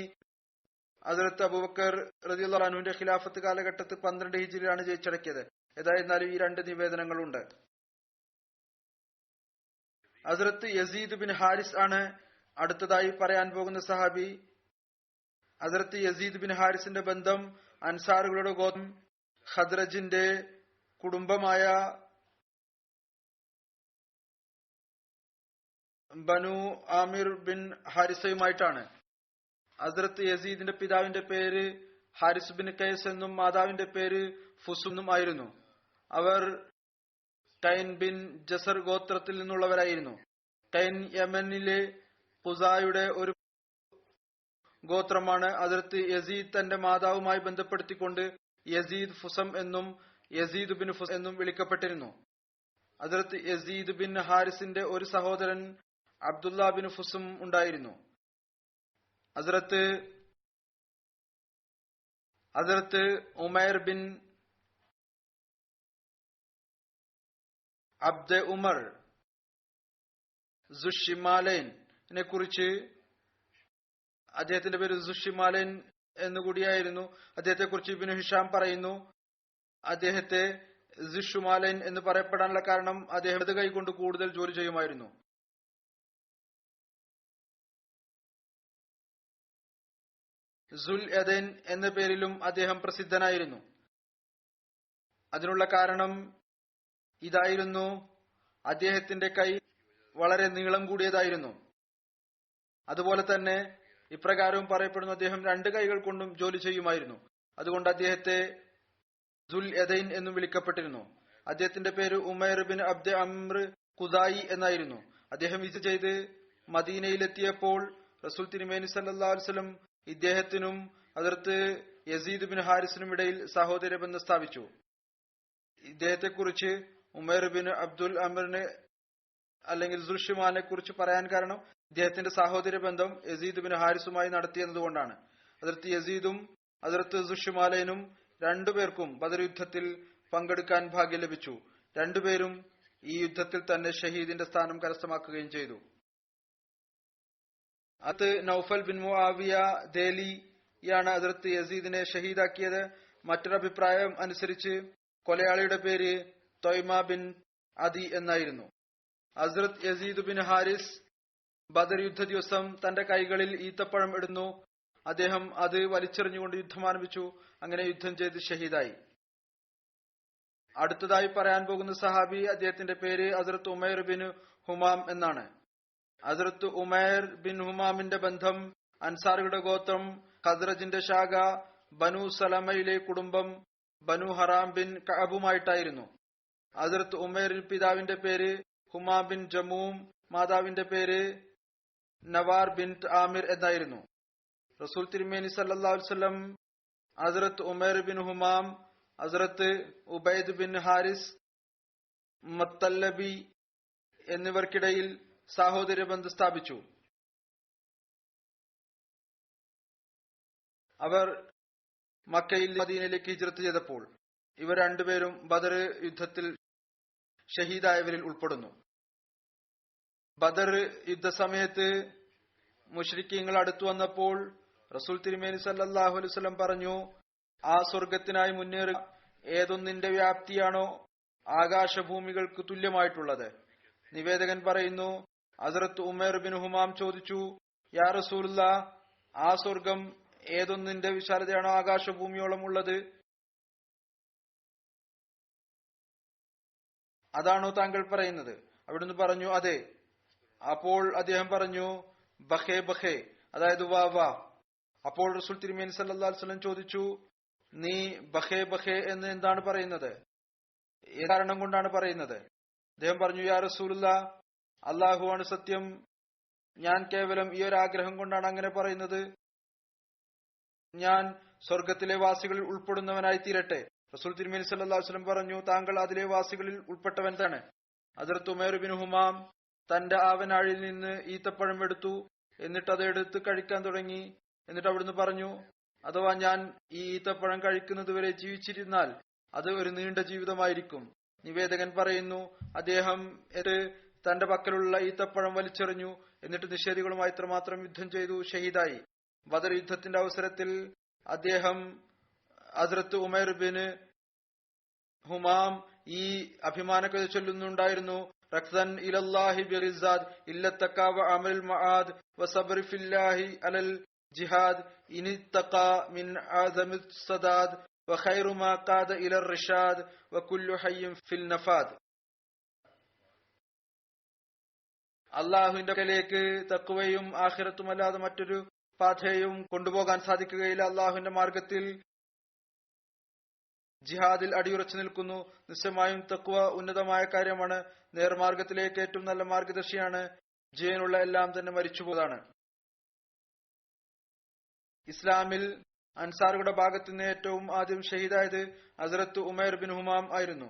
ഹസ്രത്ത് അബൂബക്കർ റളിയല്ലാഹു അൻഹുവിന്റെ ഖിലാഫത്ത് കാലഘട്ടത്തിൽ 12 ഹിജ്രിയിലാണ് ജയിച്ചടക്കിയത്. ഏതായിരുന്നാലും ഈ 2 നിവേദനങ്ങളുണ്ട്. ഹസ്രത്ത് യസീദ് ബിൻ ഹാരിസ് ആണ് അടുത്തതായി പറയാൻ പോകുന്ന സഹാബി. ഹസ്രത്ത് യസീദ് ബിൻ ഹാരിസിന്റെ ബന്ധം അൻസാറുകളുടെ ഗോത്രം ഖദ്റജിന്റെ കുടുംബമായ ബനു ആമിർ ബിൻ ഹാരിസയുമായിട്ടാണ്. ഹസ്രത്ത് യസീദിന്റെ പിതാവിന്റെ പേര് ഹാരിസ് ബിൻ കൈസ് എന്നും മാതാവിന്റെ പേര് ഫുസുന്നും ആയിരുന്നു. അവർ ടൈൻ ബിൻ ജസർ ഗോത്രത്തിൽ നിന്നുള്ളവരായിരുന്നു. ടൈൻ യമനിലെ ഖുസായുടെ ഒരു ഗോത്രമാണ്. ഹസ്രത്ത് യസീദ് തന്റെ മാതാവുമായി ബന്ധപ്പെടുത്തിക്കൊണ്ട് യസീദ് ഫുസം എന്നും യസീദ് ബിൻ ഫുസ് എന്നും വിളിക്കപ്പെട്ടിരുന്നു. ഹസ്രത്ത് യസീദ് ബിൻ ഹാരിസിന്റെ ഒരു സഹോദരൻ അബ്ദുല്ല ബിൻ ഫുസും ഉണ്ടായിരുന്നു. ഹസ്രത്ത് ഉമൈർ ബിൻ അബ്ദെ ഉമർ സുഷിമാലൈനെ കുറിച്ച്, അദ്ദേഹത്തിന്റെ പേര് സുഷിമാലൈൻ എന്നുകൂടിയായിരുന്നു. അദ്ദേഹത്തെ കുറിച്ച് ഇബ്നു ഹിഷാം പറയുന്നു, അദ്ദേഹത്തെ സുഷുമാലൈൻ എന്ന് പറയപ്പെടാനുള്ള കാരണം അദ്ദേഹം ഇടത് കൈ കൊണ്ട് കൂടുതൽ ജോലി ചെയ്യുമായിരുന്നു. സുൽ യദൈൻ എന്ന പേരിലും അദ്ദേഹം പ്രസിദ്ധനായിരുന്നു. അതിനുള്ള കാരണം ഇതായിരുന്നു, അദ്ദേഹത്തിന്റെ കൈ വളരെ നീളം കൂടിയതായിരുന്നു. അതുപോലെ തന്നെ ഇപ്രകാരവും പറയപ്പെടുന്നു, അദ്ദേഹം 2 കൈകൾ കൊണ്ടും ജോലി ചെയ്യുമായിരുന്നു. അതുകൊണ്ട് അദ്ദേഹത്തെ സുൽ യദൈൻ എന്നും വിളിക്കപ്പെട്ടിരുന്നു. അദ്ദേഹത്തിന്റെ പേര് ഉമൈർ ബിൻ അബ്ദെ അമ്ര ഖുദായി എന്നായിരുന്നു. അദ്ദേഹം ഇത് ചെയ്ത് മദീനയിലെത്തിയപ്പോൾ റസൂൽ തിരുമേനി സല്ലല്ലാഹു അലൈഹി വസല്ലം ഇദ്ദേഹത്തിനും ഹസ്രത്ത് യസീദ് ബിൻ ഹാരിസിനും ഇടയിൽ സഹോദര്യ ബന്ധം സ്ഥാപിച്ചു. ഇദ്ദേഹത്തെ കുറിച്ച് ഉമൈർ ബിൻ അബ്ദുൽ അമറിനെ അല്ലെങ്കിൽ സുൽഷിമാനെ കുറിച്ച് പറയാൻ കാരണം ഇദ്ദേഹത്തിന്റെ സഹോദര്യ ബന്ധം യസീദ് ബിൻ ഹാരിസുമായി നടത്തിയെന്നതുകൊണ്ടാണ്. ഹസ്രത്ത് യസീദും ഹസ്രത്ത് സുൽഷിമാലൈനും 2 പേർക്കും ബദർ യുദ്ധത്തിൽ പങ്കെടുക്കാൻ ഭാഗ്യം ലഭിച്ചു. 2 പേരും ഈ യുദ്ധത്തിൽ തന്നെ ഷഹീദിന്റെ സ്ഥാനം കരസ്ഥമാക്കുകയും ചെയ്തു. അത് നൗഫൽ ബിൻ മുആവിയ ദേലിയാണ് ഹസ്രത്ത് യസീദിനെ ഷഹീദാക്കിയത്. മറ്റൊരു അഭിപ്രായം അനുസരിച്ച് കൊലയാളിയുടെ പേര് തൊയ്മ ബിൻ അദി എന്നായിരുന്നു. ഹസ്രത്ത് യസീദ് ബിൻ ഹാരിസ് ബദർ യുദ്ധ ദിവസം തന്റെ കൈകളിൽ ഈത്തപ്പഴം ഇടുന്നു. അദ്ദേഹം അത് വലിച്ചെറിഞ്ഞുകൊണ്ട് യുദ്ധം ആരംഭിച്ചു. അങ്ങനെ യുദ്ധം ചെയ്ത് ഷഹീദായി. അടുത്തതായി പറയാൻ പോകുന്ന സഹാബി, അദ്ദേഹത്തിന്റെ പേര് ഹസ്രത്ത് ഉമൈർ ബിൻ ഹുമാം എന്നാണ്. ഹസ്രത്ത് ഉമൈർ ബിൻ ഹുമാമിന്റെ ബന്ധം അൻസാറുകളുടെ ഗോത്രം ഖദ്റജിന്റെ ശാഖ ബനു സലമയിലെ കുടുംബം ബനു ഹറാം ബിൻ കഅബുമായിട്ടായിരുന്നു. ഹസ്രത്ത് ഉമൈർ പിതാവിന്റെ പേര് ഹുമാം ബിൻ ജമൂം, മാതാവിന്റെ പേര് നവാർ ബിൻ ആമിർ എന്നായിരുന്നു. റസൂൽ തിരുമേനി സല്ലല്ലാഹു അലൈഹി വസല്ലം ഹസ്രത്ത് ഉമൈർ ബിൻ ഹുമാം, ഹസ്രത്ത് ഉബൈദ് ബിൻ ഹാരിസ് മത്തല്ലബി എന്നിവർക്കിടയിൽ സഹോദര്യ ബന്ധം സ്ഥാപിച്ചു. അവർ മക്കയിൽ മദീനയിലേക്ക് ഹിജ്റത്ത് ചെയ്തപ്പോൾ ഇവർ 2 പേരും ബദർ യുദ്ധത്തിൽ ഷഹീദായവരിൽ ഉൾപ്പെടുന്നു. ബദർ യുദ്ധസമയത്ത് മുശ്രിക്കീങ്ങൾ അടുത്തു വന്നപ്പോൾ റസൂൽ തിരുമേനി സല്ലല്ലാഹു അലൈഹി വസല്ലം പറഞ്ഞു, ആ സ്വർഗത്തിനായി മുന്നേറുക ഏതൊന്നിന്റെ വ്യാപ്തിയാണോ ആകാശഭൂമികൾക്ക് തുല്യമായിട്ടുള്ളത്. നിവേദകൻ പറയുന്നു, ഹസ്രത്ത് ഉമൈർ ബിൻ ഹുമാം ചോദിച്ചു, യാ റസൂലുള്ളാഹ്, ആ സ്വർഗം ഏതൊന്നിന്റെ വിശാലതയാണോ ആകാശഭൂമിയോളം ഉള്ളത്, അതാണോ താങ്കൾ പറയുന്നത്? അവിടുന്ന് പറഞ്ഞു, അതെ. അപ്പോൾ അദ്ദേഹം പറഞ്ഞു, ബഖേ ബഖേ, അതായത് വാ വാ. അപ്പോൾ റസൂൽ തിരുമേനി സല്ലല്ലാഹു അലൈഹി വസല്ലം ചോദിച്ചു, നീ ബഖേ ബഖേ എന്ന് എന്താണ് പറയുന്നത്? കാരണം കൊണ്ടാണ് പറയുന്നത്? അദ്ദേഹം പറഞ്ഞു, യാ റസൂലുള്ള, അള്ളാഹുവാണ് സത്യം, ഞാൻ കേവലം ഈ ഒരു ആഗ്രഹം കൊണ്ടാണ് അങ്ങനെ പറയുന്നത്, ഞാൻ സ്വർഗത്തിലെ വാസികളിൽ ഉൾപ്പെടുന്നവനായി തീരട്ടെ. റസൂൽ തിരുമേനി സല്ലല്ലാഹു അലൈഹി വസല്ലം പറഞ്ഞു, താങ്കൾ അതിലെ വാസികളിൽ ഉൾപ്പെട്ടവൻ തന്നെ. ഹദ്റത്ത് ഉമൈർ ബിൻ ഹുമാം തന്റെ ആവനാഴിൽ നിന്ന് ഈത്തപ്പഴം എടുത്തു. എന്നിട്ട് അത് എടുത്ത് കഴിക്കാൻ തുടങ്ങി. എന്നിട്ട് അവിടുന്ന് പറഞ്ഞു, അഥവാ ഞാൻ ഈ ഈത്തപ്പഴം കഴിക്കുന്നത് വരെ ജീവിച്ചിരുന്നാൽ അത് ഒരു നീണ്ട ജീവിതമായിരിക്കും. നിവേദകൻ പറയുന്നു, അദ്ദേഹം തന്റെ പക്കലുള്ള ഈത്തപ്പഴം വലിച്ചെറിഞ്ഞു. എന്നിട്ട് നിഷേധികളുമായി ഇത്രമാത്രം യുദ്ധം ചെയ്തു ഷഹീദായി. ബദർ യുദ്ധത്തിന്റെ അവസരത്തിൽ അദ്ദേഹം ഹസ്രത്ത് ഉമൈർ ബിൻ ഹുമാം ഈ അഭിമാനകഥ ചൊല്ലുന്നുണ്ടായിരുന്നു, റക്സൻ ഇലല്ലാഹി ബിറിസാദ് ഇല്ലത്തഖ വ അമൽ മആദ് വ സബ്ർ ഫില്ലാഹി അലൽ ജിഹാദ് ഇനിത്തഖ മിൻ അസമിസ് സദാദ് വ ഖൈറു മാ ഖാദ ഇലർ റിഷാദ് വ കുല്ലു ഹയ്യിൻ ഫിൽ നഫാദ്. അള്ളാഹുവിന്റെ അടുക്കലേക്ക് തഖ്വയും ആഖിറത്തും അല്ലാതെ മറ്റൊരു പാതയും കൊണ്ടുപോകാൻ സാധിക്കുകയില്ല. അള്ളാഹുവിന്റെ മാർഗത്തിൽ ജിഹാദിൽ അടിയുറച്ചു നിൽക്കുന്നു. നിശ്ചയമായും തഖ്വ ഉന്നതമായ കാര്യമാണ്. നേർമാർഗത്തിലേക്ക് ഏറ്റവും നല്ല മാർഗദർശിയാണ്. ജീവനുള്ള എല്ലാം തന്നെ മരിച്ചുപോയതാണ്. ഇസ്ലാമിൽ അൻസാറുകളുടെ ഭാഗത്തു നിന്ന് ഏറ്റവും ആദ്യം ഷഹീദായത് ഹസ്രത്ത് ഉമൈർ ബിൻ ഹുമാം ആയിരുന്നു.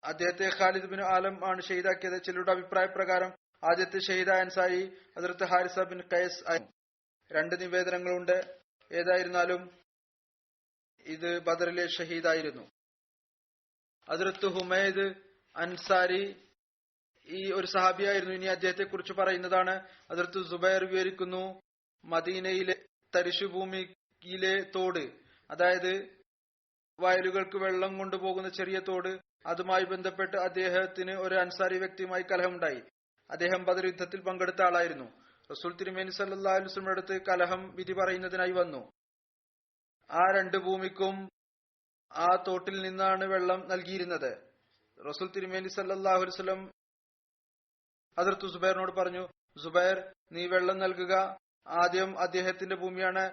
അദ്ദേഹത്തെ ഖാലിദ് ബിൻ ആലം ആണ് ഷഹീദാക്കിയത്. ചിലരുടെ അഭിപ്രായ പ്രകാരം ആദ്യത്തെ ഷഹീദായ അൻസാരി ഹസ്രത്ത് ഹാരിസ ബിൻ ഖൈസ് ആയിരുന്നു. രണ്ട് നിവേദനങ്ങളുണ്ട്. ഏതായിരുന്നാലും ഇത് ബദറിലെ ഷഹീദായിരുന്നു. ഹസ്രത്ത് ഹുമൈദ് അൻസാരി ഈ ഒരു സഹാബിയായിരുന്നു. ഇനി അദ്ദേഹത്തെ കുറിച്ച് പറയുന്നതാണ്. ഹസ്രത്ത് സുബൈർ വിവരിക്കുന്നു, മദീനയിലെ തരിശുഭൂമിയിലെ തോട്, അതായത് വയലുകൾക്ക് വെള്ളം കൊണ്ടുപോകുന്ന ചെറിയ തോട്, അതുമായി ബന്ധപ്പെട്ട് അദ്ദേഹത്തിന് ഒരു അൻസാരി വ്യക്തിയുമായി കലഹമുണ്ടായി. അദ്ദേഹം ബദർ യുദ്ധത്തിൽ പങ്കെടുത്ത ആളായിരുന്നു. റസൂൽ തിരുമേനി സല്ലല്ലാഹു അലൈഹി വസല്ലം അടുത്ത് കലഹം വിധി പറയുന്നതിനായി വന്നു. ആ രണ്ട് ഭൂമിക്കും ആ തോട്ടിൽ നിന്നാണ് വെള്ളം നൽകിയിരുന്നത്. റസൂൽ തിരുമേനി സല്ലല്ലാഹു അലൈഹി വസല്ലം ഹദ്റത്ത് സുബൈറിനോട് പറഞ്ഞു, സുബൈർ, നീ വെള്ളം നൽകുക. ആദ്യം അദ്ദേഹത്തിന്റെ ഭൂമിയാണ്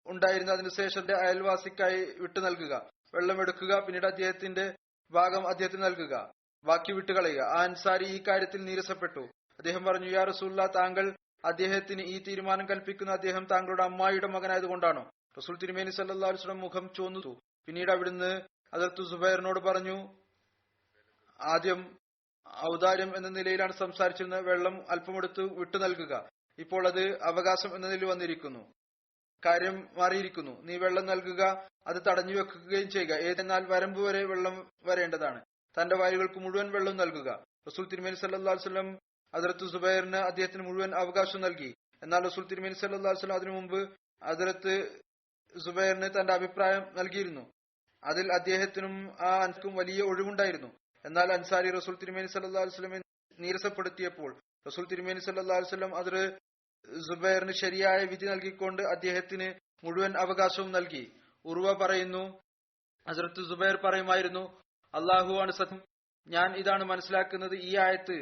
ഉണ്ടായിരുന്നത്, അതിനുശേഷം അയൽവാസിക്കായി വിട്ടു നൽകുക. വെള്ളം എടുക്കുക, പിന്നീട് അദ്ദേഹത്തിന്റെ ഭാഗം അദ്ദേഹത്തിന് നൽകുക, ബാക്കി വിട്ടുകളയുക. ആ അൻസാരി ഈ കാര്യത്തിൽ നീരസപ്പെട്ടു. അദ്ദേഹം പറഞ്ഞു, യാ റസൂലുള്ളാഹ്, താങ്കൾ അദ്ദേഹത്തിന് ഈ തീരുമാനം കൽപ്പിക്കുന്ന അദ്ദേഹം താങ്കളുടെ അമ്മായിയുടെ മകനായതുകൊണ്ടാണോ? റസൂൽ തിരുമേനി സല്ലല്ലാഹു അലൈഹി വസല്ലം മുഖം ചുവന്നു. പിന്നീട് അവിടുന്ന് ഹദ്റത്ത് സുബൈറിനോട് പറഞ്ഞു, ആദ്യം ഔദാര്യം എന്ന നിലയിലാണ് സംസാരിച്ചിരുന്നത്, വെള്ളം അല്പമെടുത്ത് വിട്ടു നൽകുക. ഇപ്പോൾ അത് അവകാശം എന്ന നിലയിൽ വന്നിരിക്കുന്നു, കാര്യം മാറിയിരിക്കുന്നു. നീ വെള്ളം നൽകുക, അത് തടഞ്ഞു വെക്കുകയും ചെയ്യുക. ഏതെന്നാൽ വരമ്പ് വരെ വെള്ളം വരേണ്ടതാണ്. തന്റെ വയലുകൾക്ക് മുഴുവൻ വെള്ളം നൽകുക. റസൂൽ തിരുമേനി സല്ലല്ലാഹു അലൈഹി വസല്ലം ഹദ്റത്ത് സുബൈറിന് അദ്ദേഹത്തിന് മുഴുവൻ അവകാശം നൽകി. എന്നാൽ റസൂൽ തിരുമേനി സല്ലല്ലാഹു അലൈഹി വസല്ലം അതിനു മുമ്പ് ഹദ്റത്ത് സുബൈറിന് തന്റെ അഭിപ്രായം നൽകിയിരുന്നു. അതിൽ അദ്ദേഹത്തിനും ആ അൻസാരിക്കും വലിയ ഒഴിവുണ്ടായിരുന്നു. എന്നാൽ അൻസാരി റസൂൽ തിരുമേനി സല്ലല്ലാഹു അലൈഹി വസല്ലമെ നീരസപ്പെടുത്തിയപ്പോൾ റസൂൽ തിരുമേനി സല്ലല്ലാഹു അലൈഹി വസല്ലം ഹദ്റത്ത് സുബൈറിന് ശരിയായ വിധി നൽകിക്കൊണ്ട് അദ്ദേഹത്തിന് മുഴുവൻ അവകാശവും നൽകി. ഉർവ പറയുന്നു, ഹസ്രത്ത് സുബൈർ പറയുമായിരുന്നു, അള്ളാഹുവാണ് സത്യം, ഞാൻ ഇതാണ് മനസ്സിലാക്കുന്നത്, ഈ ആയത്ത്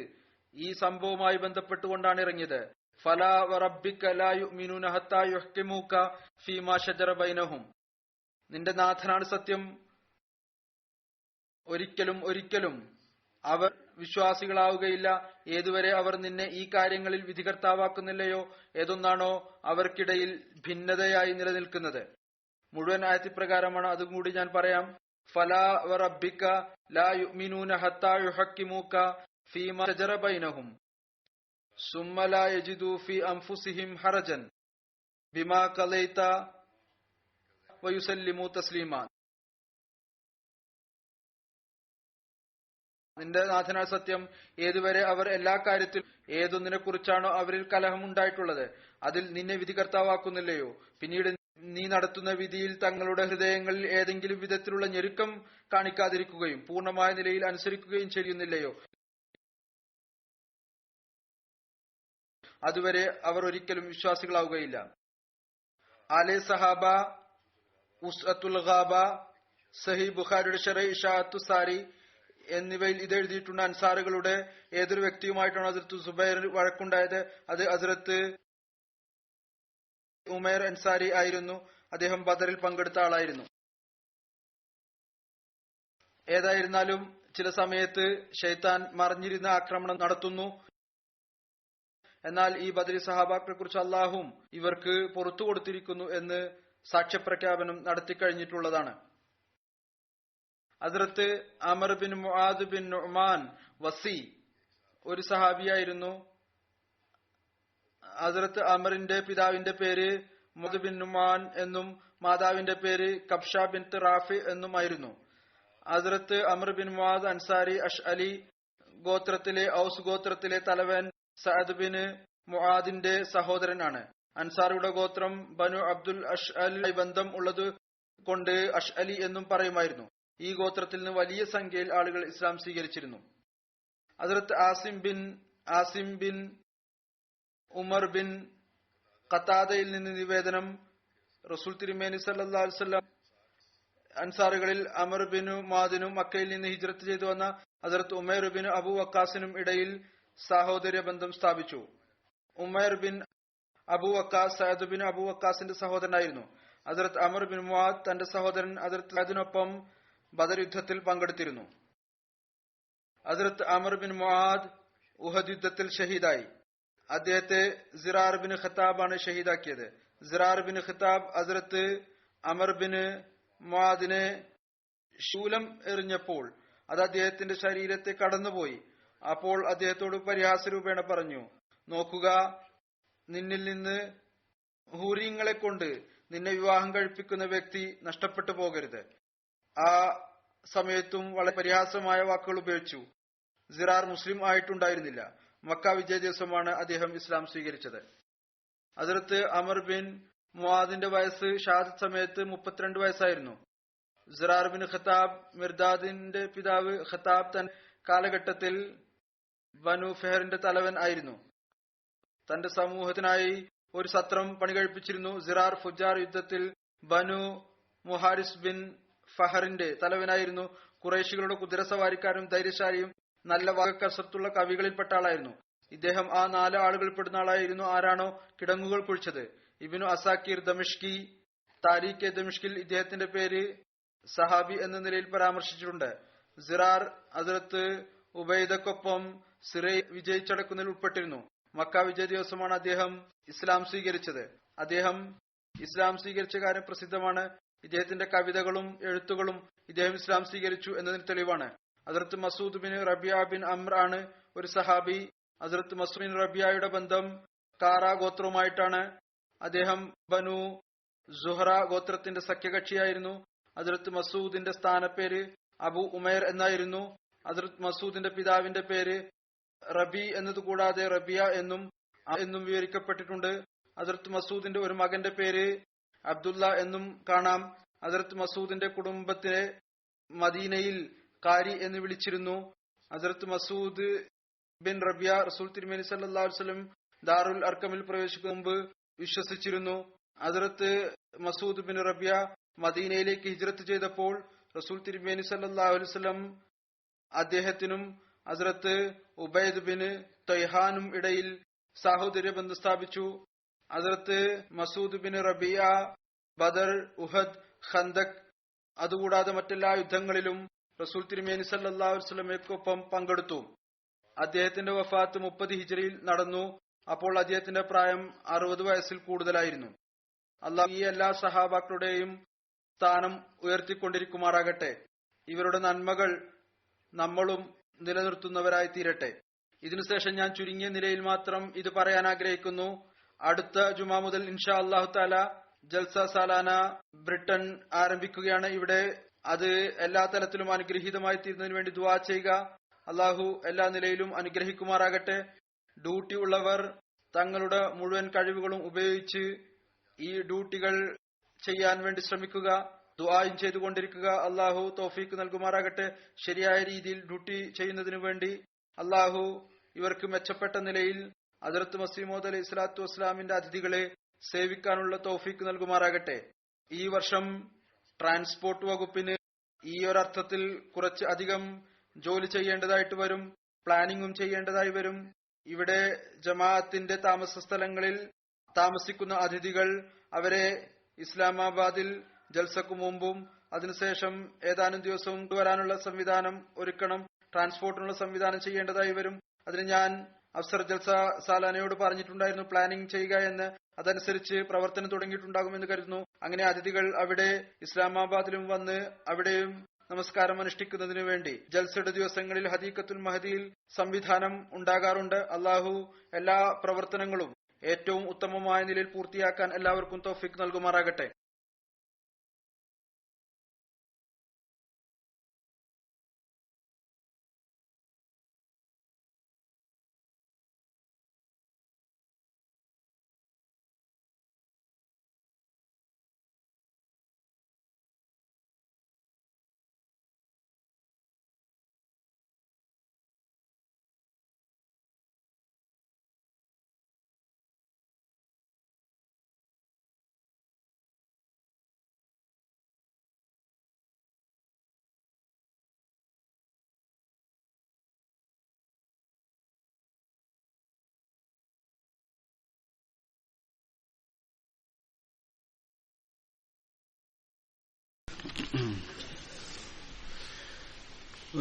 ഈ സംഭവവുമായി ബന്ധപ്പെട്ടുകൊണ്ടാണ് ഇറങ്ങിയത്. ഫലാ വറബ്ബിക ലാ യുഅ്മിനൂന ഹത്താ യുഹ്കിമൂക ഫീമാ ശജറ ബൈനഹും. നിന്റെ നാഥനാണ് സത്യം, ഒരിക്കലും അവർ വിശ്വാസികളാവുകയില്ല ഏതുവരെ അവർ നിന്നെ ഈ കാര്യങ്ങളിൽ വിധികർത്താവാക്കുന്നില്ലയോ, ഏതൊന്നാണോ അവർക്കിടയിൽ ഭിന്നതയായി നിലനിൽക്കുന്നത്. മുഴുവൻ ആയത്തിപ്രകാരമാണ്. അതും കൂടി ഞാൻ പറയാം. ഫലാ വറബ്ബിക ലാ യുഅ്മിനൂന ഹത്താ യുഹക്കിമൂക ഫീമാ ശജറ ബൈനഹും സുമ്മ ലാ യജിദൂ ഫീ അൻഫുസിഹിം ഹറജൻ ബിമാ ഖളൈത വയുസല്ലിമൂ തസ്ലീമാ. നിന്റെ നാഥനാണ് സത്യം, ഏതുവരെ അവർ എല്ലാ കാര്യത്തിലും ഏതൊന്നിനെ കുറിച്ചാണോ അവരിൽ കലഹം ഉണ്ടായിട്ടുള്ളത് അതിൽ നിന്നെ വിധികർത്താവാക്കുന്നില്ലയോ, പിന്നീട് നീ നടത്തുന്ന വിധിയിൽ തങ്ങളുടെ ഹൃദയങ്ങളിൽ ഏതെങ്കിലും വിധത്തിലുള്ള ഞെരുക്കം കാണിക്കാതിരിക്കുകയും പൂർണ്ണമായ നിലയിൽ അനുസരിക്കുകയും ചെയ്യുന്നില്ലയോ, അതുവരെ അവർ ഒരിക്കലും വിശ്വാസികളാവുകയില്ല. ആലെ സഹാബ, ഉസ്അത്തുൽ ഗാബ, സഹി ബുഖാരിയുടെ ശറഹ് ഇഷാഅത്തു സാരി എന്നിവയിൽ ഇത് എഴുതിയിട്ടുണ്ട്. അൻസാറുകളുടെ ഏതൊരു വ്യക്തിയുമായിട്ടാണ് ഹസ്രത്ത് സുബൈർ വഴക്കുണ്ടായത്, അത് ഹസ്രത്ത് ഉമൈർ അൻസാരി ആയിരുന്നു. അദ്ദേഹം ബദറിൽ പങ്കെടുത്ത ആളായിരുന്നു. ഏതായിരുന്നാലും ചില സമയത്ത് ഷെയ്ത്താൻ മറിഞ്ഞിരുന്ന ആക്രമണം നടത്തുന്നു. എന്നാൽ ഈ ബദരി സഹാബാക്കളെ കുറിച്ച് അള്ളാഹും ഇവർക്ക് പുറത്തു കൊടുത്തിരിക്കുന്നു എന്ന് സാക്ഷ്യപ്രഖ്യാപനം നടത്തിക്കഴിഞ്ഞിട്ടുള്ളതാണ്. ഹസ്രത്ത് Amr bin Muadh bin Numan വസി ഒരു സഹാബിയായിരുന്നു. ഹസ്രത്ത് അമറിന്റെ പിതാവിന്റെ പേര് മുഅദ് ബിൻ നുഅ്മാൻ എന്നും മാതാവിന്റെ പേര് കബ്ഷ ബിൻത് റാഫി എന്നുമായിരുന്നു. ഹസ്രത്ത് അമർ ബിൻ മുആദ് അൻസാരി അഷ്അലി ഗോത്രത്തിലെ ഔസ് ഗോത്രത്തിലെ തലവൻ സഅദ് ബിൻ മുആദിന്റെ സഹോദരനാണ്. അൻസാറിയുടെ ഗോത്രം ബനു അബ്ദുൽ അഷ്അലി ബന്ധം ഉള്ളത് കൊണ്ട് അഷ്അലി എന്നും പറയുമായിരുന്നു. ഈ ഗോത്രത്തിൽ നിന്ന് വലിയ സംഖ്യയിൽ ആളുകൾ ഇസ്ലാം സ്വീകരിച്ചിരുന്നു. ഹസ്രത്ത് ആസിം ബിൻ ഉമർ ബിൻ ഖതാദയിൽ നിന്ന് നിവേദനം, റസൂൽ തിരുമേനി സല്ലല്ലാഹു അലൈഹി വസല്ലം അൻസാറുകളിൽ അമർ ബിൻ മുആദിനും മക്കയിൽ നിന്ന് ഹിജ്റത്ത് ചെയ്തു വന്ന ഹസ്രത്ത് ഉമൈർ ബിൻ അബു വക്കാസിനും ഇടയിൽ സഹോദര്യ ബന്ധം സ്ഥാപിച്ചു. Umair bin Abu Waqqas Saad bin Abu വക്കാസിന്റെ സഹോദരനായിരുന്നു. ഹസ്രത്ത് അമർ ബിൻ മുആദ് തന്റെ സഹോദരൻ ഹസ്രത്ത് സഅദിനൊപ്പം ബദർ യുദ്ധത്തിൽ പങ്കെടുത്തിരുന്നു. ഹസ്രത്ത് അമർ ബിൻ മുആദ് ഉഹദ് യുദ്ധത്തിൽ ഷഹീദായി. അദ്ദേഹത്തെ സിറാർ ബിൻ ഖത്താബാണ് ഷഹീദാക്കിയത്. സിറാർ ബിൻ ഖത്താബ് ഹസ്രത്ത് അമർ ബിൻ മുആദിനെ ശൂലം എറിഞ്ഞപ്പോൾ അത് അദ്ദേഹത്തിന്റെ ശരീരത്തെ കടന്നുപോയി. അപ്പോൾ അദ്ദേഹത്തോട് പരിഹാസരൂപേണ പറഞ്ഞു, നോക്കുക, നിന്നിൽ നിന്ന് ഹൂറിങ്ങളെ കൊണ്ട് നിന്നെ വിവാഹം കഴിപ്പിക്കുന്ന വ്യക്തി നഷ്ടപ്പെട്ടു പോകരുത്. ആ സമയത്തും വളരെ പരിഹാസമായ വാക്കുകൾ ഉപയോഗിച്ചു. സിറാർ മുസ്ലിം ആയിട്ടുണ്ടായിരുന്നില്ല. മക്ക വിജയ ദിവസമാണ് അദ്ദേഹം ഇസ്ലാം സ്വീകരിച്ചത്. ഹസ്രത്ത് അമർ ബിൻ മുആദിന്റെ വയസ്സ് ഷഹാദത്ത് സമയത്ത് 32 വയസ്സായിരുന്നു. സിറാർ ബിൻ ഖത്താബ് മിർദാദിന്റെ പിതാവ് ഖത്താബ് തന്റെ കാലഘട്ടത്തിൽ ബനു ഫെഹറിന്റെ തലവൻ ആയിരുന്നു. തന്റെ സമൂഹത്തിനായി ഒരു സത്രം പണികഴിപ്പിച്ചിരുന്നു. സിറാർ ഫുജാർ യുദ്ധത്തിൽ ബനു മുഹാരിസ് ബിൻ ഫഹറിന്റെ തലവനായിരുന്നു. ഖുറൈശികളുടെ കുതിരസവാരിക്കാരും ധൈര്യശാലിയും നല്ല വാക്കസത്തുള്ള കവികളിൽപ്പെട്ട ആളായിരുന്നു. ഇദ്ദേഹം ആ 4 ആളുകളിൽ പെടുന്ന ആളായിരുന്നു. ആരാണോ കിടങ്ങുകൾ കുഴിച്ചത്. ഇബ്നു അസാക്കിർ ദമിഷ്കി താരീഖ് ദമിഷ്കിൽ ഇദ്ദേഹത്തിന്റെ പേര് സഹാബി എന്ന നിലയിൽ പരാമർശിച്ചിട്ടുണ്ട്. സിറാർ ഹസ്രത്ത് ഉബൈദക്കൊപ്പം സിറയെ വിജയിച്ചടക്കുന്നതിൽ ഉൾപ്പെട്ടിരുന്നു. മക്ക വിജയ ദിവസമാണ് അദ്ദേഹം ഇസ്ലാം സ്വീകരിച്ചത്. അദ്ദേഹം ഇസ്ലാം സ്വീകരിച്ച കാര്യം പ്രസിദ്ധമാണ്. ഇദ്ദേഹത്തിന്റെ കവിതകളും എഴുത്തുകളും ഇദ്ദേഹം ഇസ്ലാം സ്വീകരിച്ചു എന്നതിന് തെളിവാണ്. ഹസ്രത്ത് മസൂദ് ബിൻ റബിയ ബിൻ അമ്ര ആണ് ഒരു സഹാബി. ഹസ്രത്ത് മസൂദ് ബിൻ റബിയയുടെ ബന്ധം കാറ ഗോത്രവുമായിട്ടാണ്. അദ്ദേഹം ബനു സുഹറ ഗോത്രത്തിന്റെ സഖ്യകക്ഷിയായിരുന്നു. ഹസ്രത്ത് മസൂദിന്റെ സ്ഥാനപ്പേര് അബു ഉമൈർ എന്നായിരുന്നു. ഹസ്രത്ത് മസൂദിന്റെ പിതാവിന്റെ പേര് റബി എന്നതുകൂടാതെ റബിയ എന്നും വിവരിക്കപ്പെട്ടിട്ടുണ്ട്. ഹസ്രത്ത് മസൂദിന്റെ ഒരു മകന്റെ പേര് അബ്ദുല്ല എന്നും കാണാം. ഹസ്രത്ത് മസൂദിന്റെ കുടുംബത്തിനെ മദീനയിൽ കാരി എന്ന് വിളിച്ചിരുന്നു. ഹസ്രത്ത് മസൂദ് ബിൻ റബിയ റസൂൽ തിരുമേനി സല്ലല്ലാഹു അലൈഹി വസല്ലം ദാറുൽ അർക്കമിൽ പ്രവേശിക്കും മുമ്പ് വിശ്വസിച്ചിരുന്നു. ഹസ്രത്ത് മസൂദ് ബിൻ റബിയ മദീനയിലേക്ക് ഹിജ്റത്ത് ചെയ്തപ്പോൾ റസൂൽ തിരുമേനി സല്ലല്ലാഹു അലൈഹി വസല്ലം അദ്ദേഹത്തിനും ഹസ്രത്ത് ഉബൈദ് ബിൻ ത്വയ്ഹാനും ഇടയിൽ സാഹോദര്യ ബന്ധം സ്ഥാപിച്ചു. ഹസ്രത്ത് മസൂദ് ബിൻ റബിയ ബദർ, ഉഹദ്, ഖന്ദക് അതുകൂടാതെ മറ്റെല്ലാ യുദ്ധങ്ങളിലും റസൂൽ തിരുമേനി സല്ലല്ലാഹു അലൈഹി വസല്ലമയ്ക്കൊപ്പം പങ്കെടുത്തു. അദ്ദേഹത്തിന്റെ വഫാത്ത് 30 ഹിജ്റിയിൽ നടന്നു. അപ്പോൾ അദ്ദേഹത്തിന്റെ പ്രായം 60 വയസ്സിൽ കൂടുതലായിരുന്നു. അല്ലാഹു ഈ എല്ലാ സഹാബാക്കളുടെയും സ്ഥാനം ഉയർത്തിക്കൊണ്ടിരിക്കുമാറാകട്ടെ. ഇവരുടെ നന്മകൾ നമ്മളും നിലനിർത്തുന്നവരായി തീരട്ടെ. ഇതിനുശേഷം ഞാൻ ചുരുങ്ങിയ നിലയിൽ മാത്രം ഇത് പറയാൻ ആഗ്രഹിക്കുന്നു. അടുത്ത ജുമാ മുതൽ ഇൻഷാ അല്ലാഹു തആല ജൽസ സാലാന ബ്രിട്ടൻ ആരംഭിക്കുകയാണ്. ഇവിടെ അത് എല്ലാ തലത്തിലും അനുഗ്രഹീതമായി തീരുന്നതിന് വേണ്ടി ദുആ ചെയ്യുക. അല്ലാഹു എല്ലാ നിലയിലും അനുഗ്രഹിക്കുമാറാകട്ടെ. ഡ്യൂട്ടി ഉള്ളവർ തങ്ങളുടെ മുഴുവൻ കഴിവുകളും ഉപയോഗിച്ച് ഈ ഡ്യൂട്ടികൾ ചെയ്യാൻ വേണ്ടി ശ്രമിക്കുക. ദുആയും ചെയ്തുകൊണ്ടിരിക്കുക. അല്ലാഹു തൗഫീഖ് നൽകുമാറാകട്ടെ. ശരിയായ രീതിയിൽ ഡ്യൂട്ടി ചെയ്യുന്നതിനു വേണ്ടി അല്ലാഹു ഇവർക്ക് മെച്ചപ്പെട്ട നിലയിൽ ഹദ്റത്ത് മസീഹ് മൗഊദ് അലൈഹി സ്വലാത്തു വസ്സലാമിന്റെ അതിഥികളെ സേവിക്കാനുള്ള തൗഫീഖ് നൽകുമാറാകട്ടെ. ഈ വർഷം ട്രാൻസ്പോർട്ട് വകുപ്പിന് ഈ ഒരർത്ഥത്തിൽ കുറച്ച് അധികം ജോലി ചെയ്യേണ്ടതായിട്ട് വരും. പ്ലാനിങ്ങും ചെയ്യേണ്ടതായി വരും. ഇവിടെ ജമാഅത്തിന്റെ താമസ സ്ഥലങ്ങളിൽ താമസിക്കുന്ന അതിഥികൾ അവരെ ഇസ്ലാമാബാദിൽ ജൽസക്കു മുമ്പും അതിനുശേഷം ഏതാനും ദിവസവും വരാനുള്ള സംവിധാനം ഒരുക്കണം. ട്രാൻസ്പോർട്ടിനുള്ള സംവിധാനം ചെയ്യേണ്ടതായി വരും. അതിന് ഞാൻ അഫ്സർ ജൽസ സാലാനയോട് പറഞ്ഞിട്ടുണ്ടായിരുന്നു പ്ലാനിംഗ് ചെയ്യുക എന്ന്. അതനുസരിച്ച് പ്രവർത്തനം തുടങ്ങിയിട്ടുണ്ടാകുമെന്ന് കരുതുന്നു. അങ്ങനെ അതിഥികൾ അവിടെ ഇസ്ലാമാബാദിലും വന്ന് അവിടെയും നമസ്കാരം അനുഷ്ഠിക്കുന്നതിനു വേണ്ടി ജൽസയുടെ ദിവസങ്ങളിൽ ഹദീഖത്തുൽ മഹദിയിൽ സംവിധാനം ഉണ്ടാകാറുണ്ട്. അള്ളാഹു എല്ലാ പ്രവർത്തനങ്ങളും ഏറ്റവും ഉത്തമമായ നിലയിൽ പൂർത്തിയാക്കാൻ എല്ലാവർക്കും തൗഫീഖ് നൽകുമാറാകട്ടെ.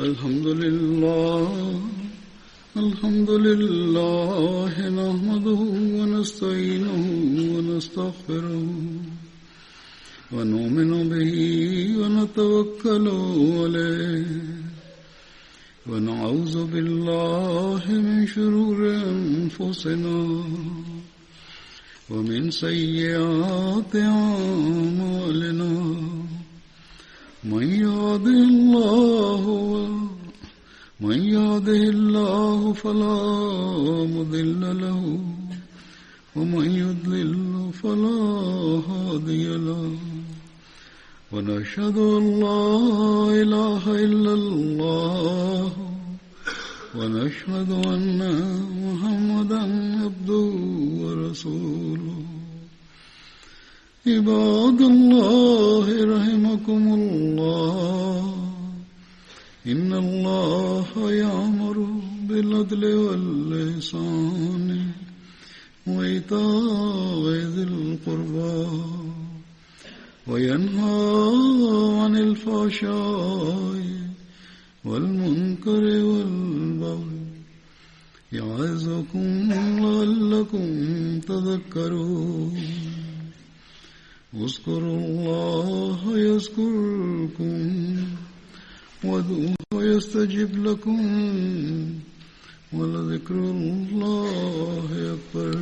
الحمد لله نحمده ونستعينه ونستغفره ونؤمن به ونتوكل عليه ونعوذ بالله من شرور أنفسنا ومن سيئات أعمالنا من يهده الله فلا مضل له ومن يضلل فلا هادي له ونشهد أن لا إله إلا الله ونشهد أن محمدا عبده ورسوله. عباد الله رحمكم الله إن الله يأمر بالعدل والإحسان وإيتاء ذي القربى وينهى عن الفحشاء والمنكر والبغي يعظكم لعلكم تذكرون. اذكروا الله يذكركم وادعوه يستجب لكم ولذكر الله أكبر.